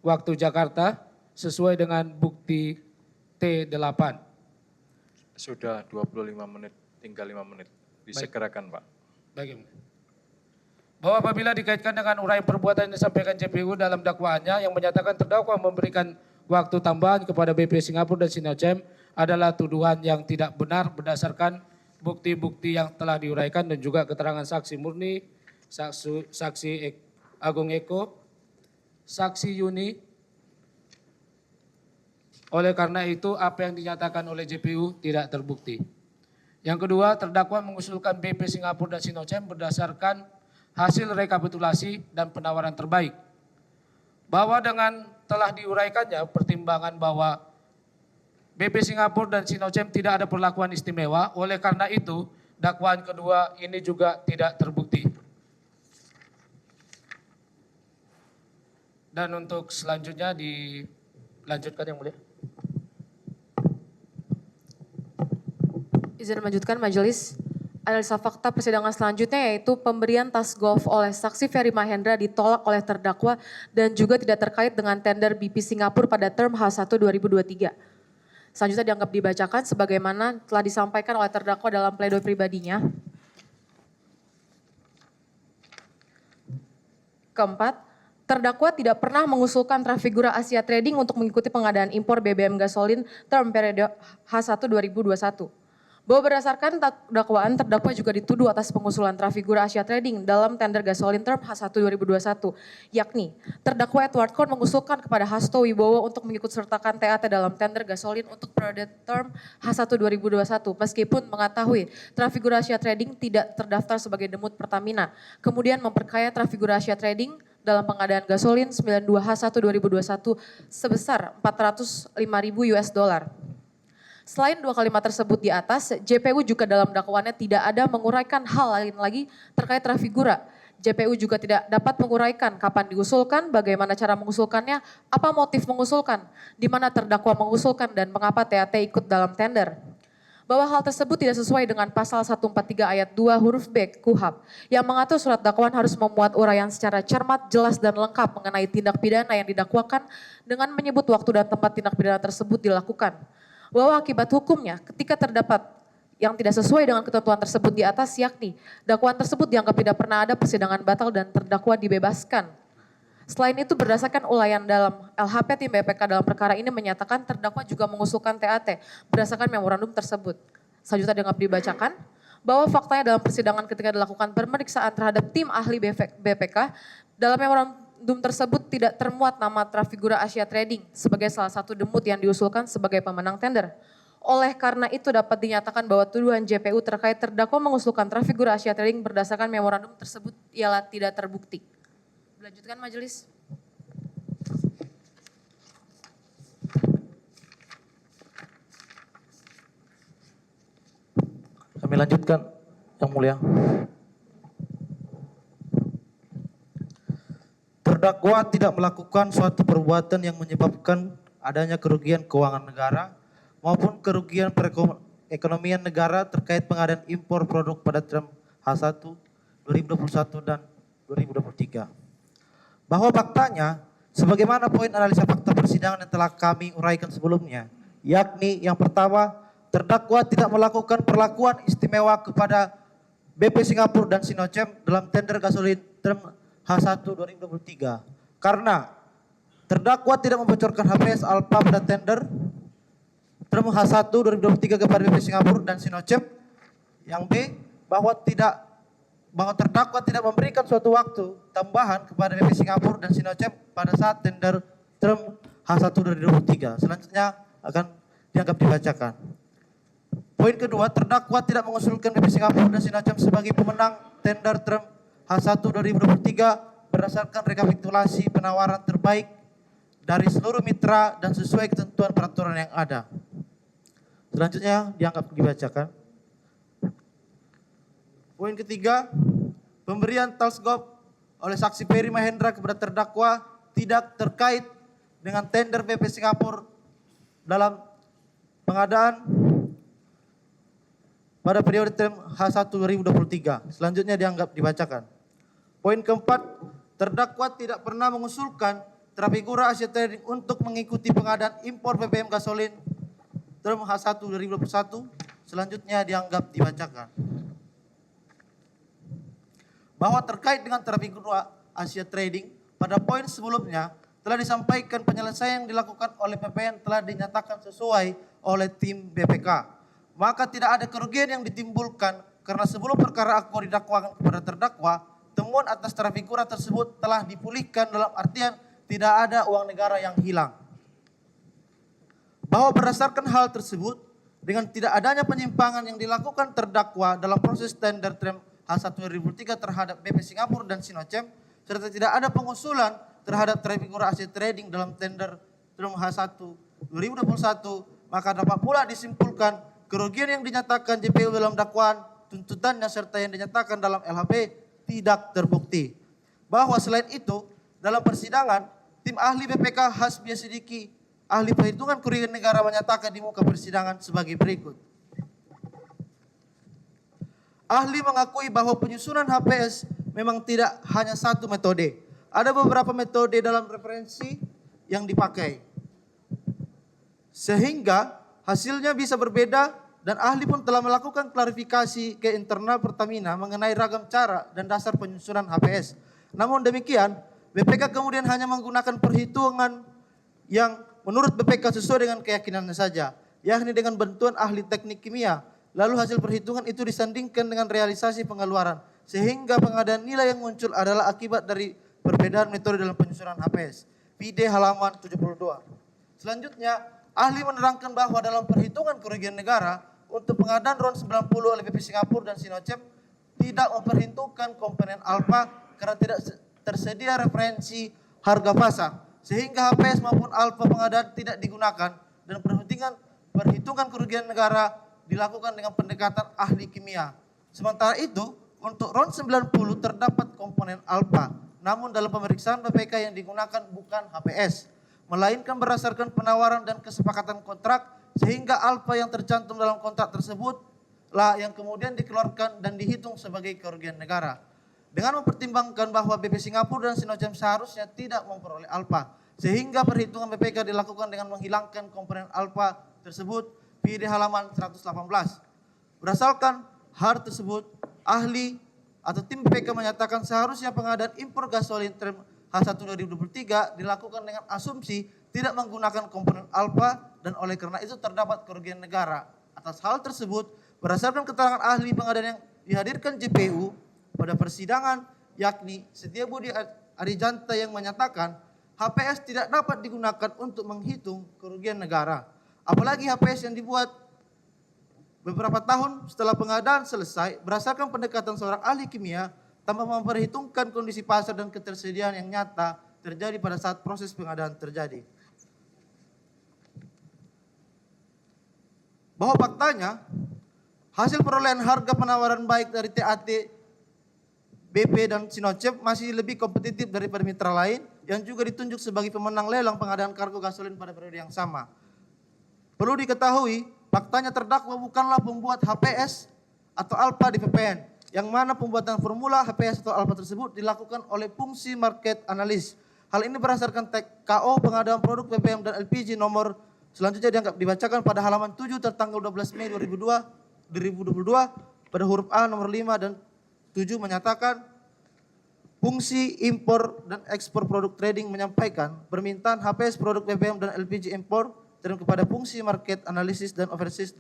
waktu Jakarta sesuai dengan bukti T8. Sudah 25 menit, tinggal 5 menit. Disegerakan Pak. Baik. Bahwa apabila dikaitkan dengan uraian perbuatan yang disampaikan JPU dalam dakwaannya yang menyatakan terdakwa memberikan waktu tambahan kepada BP Singapura dan Sinochem adalah tuduhan yang tidak benar berdasarkan bukti-bukti yang telah diuraikan dan juga keterangan saksi murni, saksi Agung Eko, saksi Yuni. Oleh karena itu apa yang dinyatakan oleh JPU tidak terbukti. Yang kedua, terdakwa mengusulkan BP Singapura dan Sinochem berdasarkan hasil rekapitulasi dan penawaran terbaik. Bahwa dengan telah diuraikannya pertimbangan bahwa BP Singapura dan Sinochem tidak ada perlakuan istimewa, oleh karena itu dakwaan kedua ini juga tidak terbukti. Dan untuk selanjutnya dilanjutkan yang mulia. Izin melanjutkan majelis. Analisa fakta persidangan selanjutnya yaitu pemberian tas golf oleh saksi Ferry Mahendra ditolak oleh terdakwa dan juga tidak terkait dengan tender BP Singapura pada term H1 2023. Selanjutnya dianggap dibacakan sebagaimana telah disampaikan oleh terdakwa dalam pledoi pribadinya. Keempat, terdakwa tidak pernah mengusulkan Trafigura Asia Trading untuk mengikuti pengadaan impor BBM gasolin term periode H1 2021. Bahwa berdasarkan dakwaan, terdakwa juga dituduh atas pengusulan Trafigura Asia Trading dalam tender gasolin term H1 2021, yakni terdakwa Edward Korn mengusulkan kepada Hasto Wibowo untuk mengikut sertakan TAT dalam tender gasolin untuk periode term H1 2021, meskipun mengetahui Trafigura Asia Trading tidak terdaftar sebagai demut Pertamina, kemudian memperkaya Trafigura Asia Trading dalam pengadaan gasolin 92 H1 2021 sebesar $405.000. Selain dua kalimat tersebut di atas, JPU juga dalam dakwaannya tidak ada menguraikan hal lain lagi terkait Trafigura. JPU juga tidak dapat menguraikan kapan diusulkan, bagaimana cara mengusulkannya, apa motif mengusulkan, di mana terdakwa mengusulkan dan mengapa TAT ikut dalam tender. Bahwa hal tersebut tidak sesuai dengan pasal 143 ayat 2 huruf B KUHP yang mengatur surat dakwaan harus memuat uraian secara cermat, jelas dan lengkap mengenai tindak pidana yang didakwakan dengan menyebut waktu dan tempat tindak pidana tersebut dilakukan. Bahwa akibat hukumnya ketika terdapat yang tidak sesuai dengan ketentuan tersebut di atas, yakni dakwaan tersebut dianggap tidak pernah ada, persidangan batal dan terdakwa dibebaskan. Selain itu, berdasarkan uraian dalam LHP tim BPK dalam perkara ini menyatakan terdakwa juga mengusulkan TAT berdasarkan memorandum tersebut. Selanjutnya dianggap dibacakan bahwa faktanya dalam persidangan ketika dilakukan pemeriksaan terhadap tim ahli BPK, dalam memorandum tersebut tidak termuat nama Trafigura Asia Trading sebagai salah satu demut yang diusulkan sebagai pemenang tender. Oleh karena itu dapat dinyatakan bahwa tuduhan JPU terkait terdakwa mengusulkan Trafigura Asia Trading berdasarkan memorandum tersebut ialah tidak terbukti. Dilanjutkan majelis. Kami lanjutkan, Yang Mulia. Terdakwa tidak melakukan suatu perbuatan yang menyebabkan adanya kerugian keuangan negara maupun kerugian perekonomian negara terkait pengadaan impor produk pada term H1 2021 dan 2023. Bahwa faktanya, sebagaimana poin analisa fakta persidangan yang telah kami uraikan sebelumnya, yakni yang pertama, terdakwa tidak melakukan perlakuan istimewa kepada BP Singapura dan Sinochem dalam tender gasolin term H1 2023. Karena terdakwa tidak membocorkan HPS Alpha pada tender term H1 2023 kepada BP Singapura dan Sinochem. Yang B, bahwa terdakwa tidak memberikan suatu waktu tambahan kepada BP Singapura dan Sinochem pada saat tender term H1 2023. Selanjutnya akan dianggap dibacakan. Poin kedua, terdakwa tidak mengusulkan BP Singapura dan Sinochem sebagai pemenang tender term H1 2023 berdasarkan rekapitulasi penawaran terbaik dari seluruh mitra dan sesuai ketentuan peraturan yang ada. Selanjutnya dianggap dibacakan. Poin ketiga, pemberian Talsgop oleh saksi Peri Mahendra kepada terdakwa tidak terkait dengan tender BP Singapura dalam pengadaan pada periode term H1 2023. Selanjutnya dianggap dibacakan. Poin keempat, terdakwa tidak pernah mengusulkan Trafigura Asia Trading untuk mengikuti pengadaan impor BBM gasolin term H1 2021. Selanjutnya dianggap dibacakan. Bahwa terkait dengan Trafigura Asia Trading, pada poin sebelumnya telah disampaikan penyelesaian yang dilakukan oleh PPN telah dinyatakan sesuai oleh tim BPK. Maka tidak ada kerugian yang ditimbulkan karena sebelum perkara akuo didakwakan kepada terdakwa, temuan atas Trafigura tersebut telah dipulihkan dalam artian tidak ada uang negara yang hilang. Bahwa berdasarkan hal tersebut, dengan tidak adanya penyimpangan yang dilakukan terdakwa dalam proses tender term H1 2003 terhadap BP Singapura dan Sinochem, serta tidak ada pengusulan terhadap Trafigura Asia Trading dalam tender term H1 2021, maka dapat pula disimpulkan kerugian yang dinyatakan JPU dalam dakwaan, tuntutannya serta yang dinyatakan dalam LHP tidak terbukti. Bahwa selain itu, dalam persidangan, tim ahli BPK Hasbia Sidiki, ahli perhitungan kerugian negara menyatakan di muka persidangan sebagai berikut. Ahli mengakui bahwa penyusunan HPS memang tidak hanya satu metode. Ada beberapa metode dalam referensi yang dipakai. Sehingga hasilnya bisa berbeda dan ahli pun telah melakukan klarifikasi ke internal Pertamina mengenai ragam cara dan dasar penyusunan HPS. Namun demikian, BPK kemudian hanya menggunakan perhitungan yang menurut BPK sesuai dengan keyakinannya saja, yakni dengan bantuan ahli teknik kimia. Lalu hasil perhitungan itu disandingkan dengan realisasi pengeluaran, sehingga pengadaan nilai yang muncul adalah akibat dari perbedaan metode dalam penyusunan HPS. PD halaman 72. Selanjutnya, ahli menerangkan bahwa dalam perhitungan kerugian negara, untuk pengadaan RON 90 oleh BP Singapura dan Sinochem tidak memperhitungkan komponen alfa karena tidak tersedia referensi harga pasar. Sehingga HPS maupun alfa pengadaan tidak digunakan dan perhitungan kerugian negara dilakukan dengan pendekatan ahli kimia. Sementara itu, untuk RON 90 terdapat komponen alfa. Namun dalam pemeriksaan BPK yang digunakan bukan HPS, melainkan berdasarkan penawaran dan kesepakatan kontrak, sehingga alfa yang tercantum dalam kontrak tersebut lah yang kemudian dikeluarkan dan dihitung sebagai kerugian negara. Dengan mempertimbangkan bahwa BP Singapura dan Sinochem seharusnya tidak memperoleh alfa, sehingga perhitungan BPK dilakukan dengan menghilangkan komponen alfa tersebut, PD halaman 118. Berdasarkan hal tersebut, ahli atau tim BPK menyatakan seharusnya pengadaan impor gasolin term H1 2023 dilakukan dengan asumsi tidak menggunakan komponen alfa dan oleh karena itu terdapat kerugian negara. Atas hal tersebut, berdasarkan keterangan ahli pengadaan yang dihadirkan JPU pada persidangan, yakni Setiabudi Arijanta yang menyatakan HPS tidak dapat digunakan untuk menghitung kerugian negara. Apalagi HPS yang dibuat beberapa tahun setelah pengadaan selesai berdasarkan pendekatan seorang ahli kimia tanpa memperhitungkan kondisi pasar dan ketersediaan yang nyata terjadi pada saat proses pengadaan terjadi. Bahwa faktanya hasil perolehan harga penawaran baik dari TAT, BP dan Sinocep masih lebih kompetitif daripada mitra lain yang juga ditunjuk sebagai pemenang lelang pengadaan kargo gasolin pada periode yang sama. Perlu diketahui, faktanya terdakwa bukanlah pembuat HPS atau alfa di PPN, yang mana pembuatan formula HPS atau alfa tersebut dilakukan oleh fungsi market analis. Hal ini berdasarkan TKO pengadaan produk BBM dan LPG nomor selanjutnya dianggap dibacakan pada halaman 7 tertanggal 12 Mei 2022 pada huruf A nomor 5 dan 7 menyatakan fungsi impor dan ekspor produk trading menyampaikan permintaan HPS produk BBM dan LPG impor dan kepada fungsi market analysis dan overseas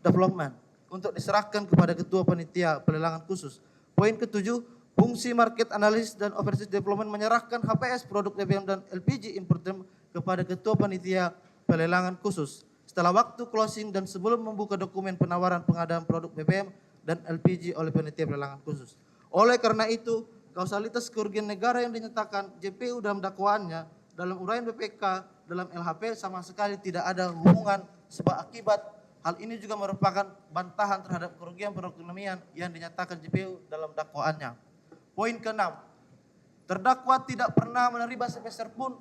development untuk diserahkan kepada ketua panitia pelelangan khusus. Poin ketujuh, fungsi market analysis dan overseas development menyerahkan HPS produk BBM dan LPG impor kepada ketua panitia pelelangan khusus. Setelah waktu closing dan sebelum membuka dokumen penawaran pengadaan produk BBM dan LPG oleh panitia pelelangan khusus. Oleh karena itu, kausalitas kerugian negara yang dinyatakan JPU dalam dakwaannya dalam uraian BPK dalam LHP sama sekali tidak ada hubungan sebab akibat. Hal ini juga merupakan bantahan terhadap kerugian perekonomian yang dinyatakan JPU dalam dakwaannya. Poin ke-6, terdakwa tidak pernah menerima sepeser pun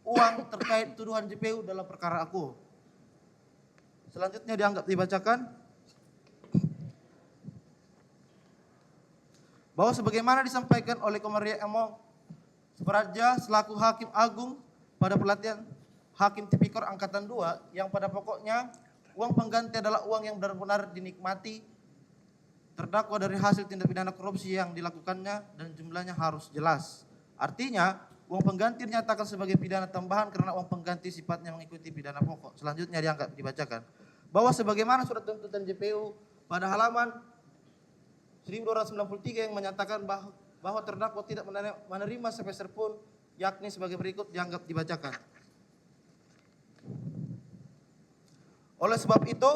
uang terkait tuduhan JPU dalam perkara aku. Selanjutnya dianggap dibacakan bahwa sebagaimana disampaikan oleh Komaria Emong Supraja selaku Hakim Agung pada pelatihan Hakim Tipikor Angkatan 2 yang pada pokoknya uang pengganti adalah uang yang benar-benar dinikmati terdakwa dari hasil tindak pidana korupsi yang dilakukannya dan jumlahnya harus jelas. Artinya uang pengganti dinyatakan sebagai pidana tambahan karena uang pengganti sifatnya mengikuti pidana pokok. Selanjutnya dianggap dibacakan bahwa sebagaimana surat tuntutan JPU pada halaman 1293 yang menyatakan bahwa terdakwa tidak menerima sepeser pun yakni sebagai berikut dianggap dibacakan. Oleh sebab itu,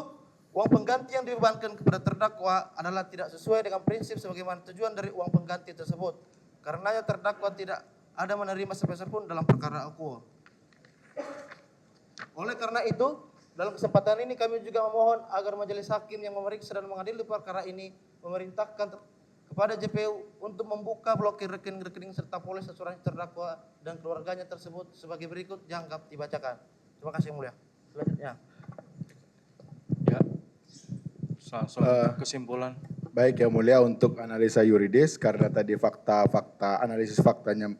uang pengganti yang dibebankan kepada terdakwa adalah tidak sesuai dengan prinsip sebagaimana tujuan dari uang pengganti tersebut. Karenanya terdakwa tidak ada menerima sepeser pun dalam perkara akuo. Oleh karena itu, dalam kesempatan ini kami juga memohon agar majelis hakim yang memeriksa dan mengadili perkara ini memerintahkan kepada JPU untuk membuka blokir rekening-rekening serta polis asuransi terdakwa dan keluarganya tersebut sebagai berikut dianggap dibacakan. Terima kasih yang mulia. Selanjutnya. Ya, soal kesimpulan. Baik yang mulia, untuk analisa yuridis karena tadi fakta-fakta analisis faktanya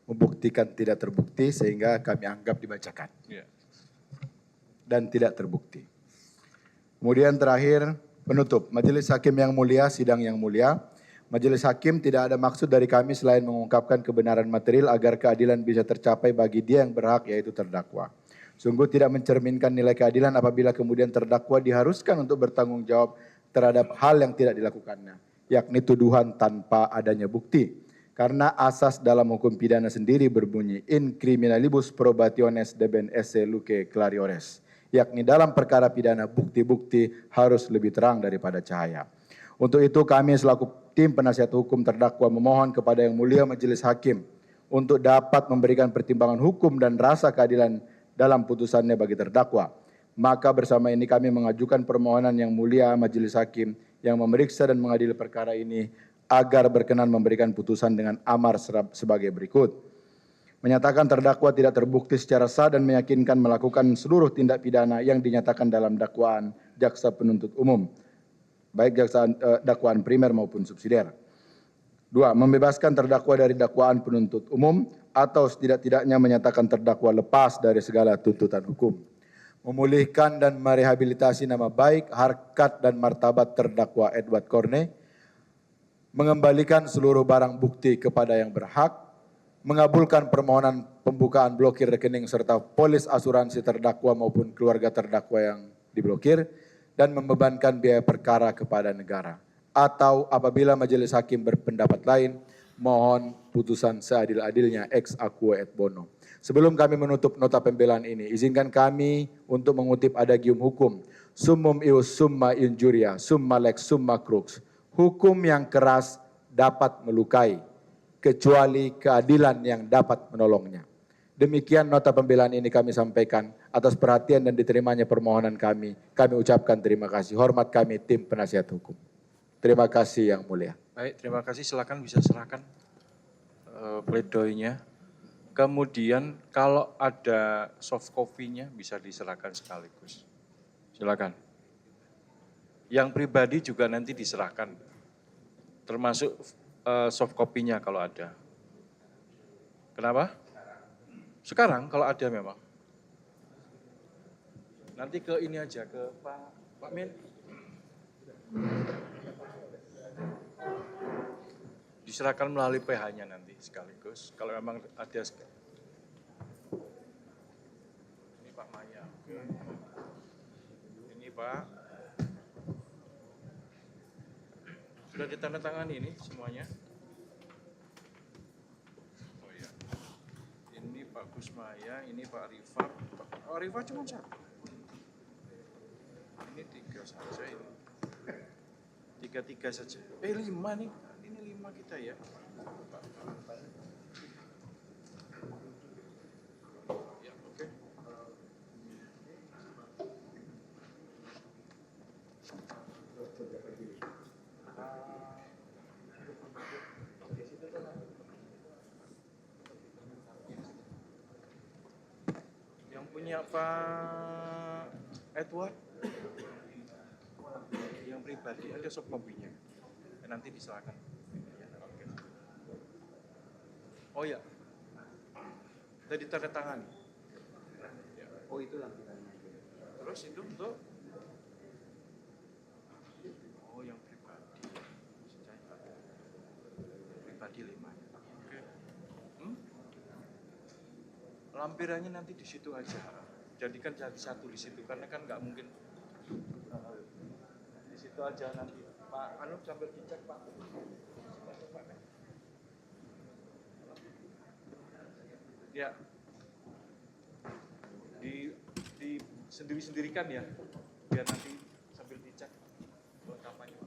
membuktikan tidak terbukti sehingga kami anggap dibacakan. Ya. Dan tidak terbukti. Kemudian terakhir penutup, Majelis Hakim yang mulia, sidang yang mulia. Majelis Hakim tidak ada maksud dari kami selain mengungkapkan kebenaran material agar keadilan bisa tercapai bagi dia yang berhak yaitu terdakwa. Sungguh tidak mencerminkan nilai keadilan apabila kemudian terdakwa diharuskan untuk bertanggung jawab terhadap hal yang tidak dilakukannya, yakni tuduhan tanpa adanya bukti. Karena asas dalam hukum pidana sendiri berbunyi in criminalibus probationes deben esse luce clariores, yakni dalam perkara pidana bukti-bukti harus lebih terang daripada cahaya. Untuk itu kami selaku tim penasihat hukum terdakwa memohon kepada yang mulia majelis hakim untuk dapat memberikan pertimbangan hukum dan rasa keadilan dalam putusannya bagi terdakwa. Maka bersama ini kami mengajukan permohonan yang mulia majelis hakim yang memeriksa dan mengadili perkara ini agar berkenan memberikan putusan dengan amar sebagai berikut. Menyatakan terdakwa tidak terbukti secara sah dan meyakinkan melakukan seluruh tindak pidana yang dinyatakan dalam dakwaan jaksa penuntut umum, baik dakwaan primer maupun subsidiar. 2. Membebaskan terdakwa dari dakwaan penuntut umum atau setidak-tidaknya menyatakan terdakwa lepas dari segala tuntutan hukum. memulihkan dan merehabilitasi nama baik, harkat dan martabat terdakwa Edward Corne, mengembalikan seluruh barang bukti kepada yang berhak, mengabulkan permohonan pembukaan blokir rekening serta polis asuransi terdakwa maupun keluarga terdakwa yang diblokir, dan membebankan biaya perkara kepada negara. Atau apabila majelis hakim berpendapat lain, mohon putusan seadil-adilnya ex aequo et bono. Sebelum kami menutup nota pembelaan ini, izinkan kami untuk mengutip adagium hukum, summum ius summa injuria, summa lex summa crux. Hukum yang keras dapat melukai, kecuali keadilan yang dapat menolongnya. Demikian nota pembelaan ini kami sampaikan. Atas perhatian dan diterimanya permohonan kami ucapkan terima kasih. Hormat kami tim penasihat hukum. Terima kasih yang mulia. Baik, terima kasih. Silakan bisa serahkan pledoinya. Kemudian kalau ada soft copy-nya bisa diserahkan sekaligus. Silakan. Yang pribadi juga nanti diserahkan, termasuk soft copy-nya kalau ada. Kenapa? Sekarang kalau ada memang. Nanti ke ini aja, ke Pak Min. Diserahkan melalui PH-nya nanti sekaligus. Kalau memang ada. Ini Pak Maya. Ini Pak. Sudah ditandatangani ini semuanya. Oh iya. Ini Pak Kusmaya, ini Pak Rifat. Pak Rifat cuma satu. Ini 3 saja ini. 3 saja. 5 nih. Ini 5 kita ya. Ya, oke. Yang punya Pak Edward, yang pribadi ada soft copy-nya. Nanti diserahkan. Oke. Oh ya, tadi tanda tangan. Oh itu yang kita. Terus itu untuk oh yang pribadi. Pribadi 5. Oke. Lampirannya nanti di situ aja. Jadikan jadi satu di situ karena kan nggak mungkin. Di situ aja nanti. Pak Anu sambil dicek Pak. Ya. Di sendiri-sendirikan ya. Biar nanti sambil dicek kelengkapannya.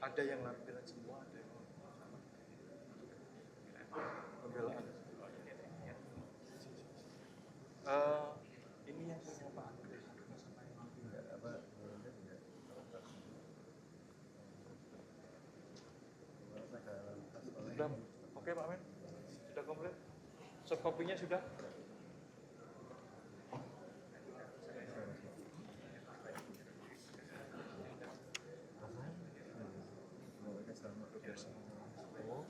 Ada yang lampiran semua, ada yang pembelaan. Ini yang punya Pak Andre. Sudah, oke Pak Men, sudah komplit. Soft copy-nya sudah. Oh,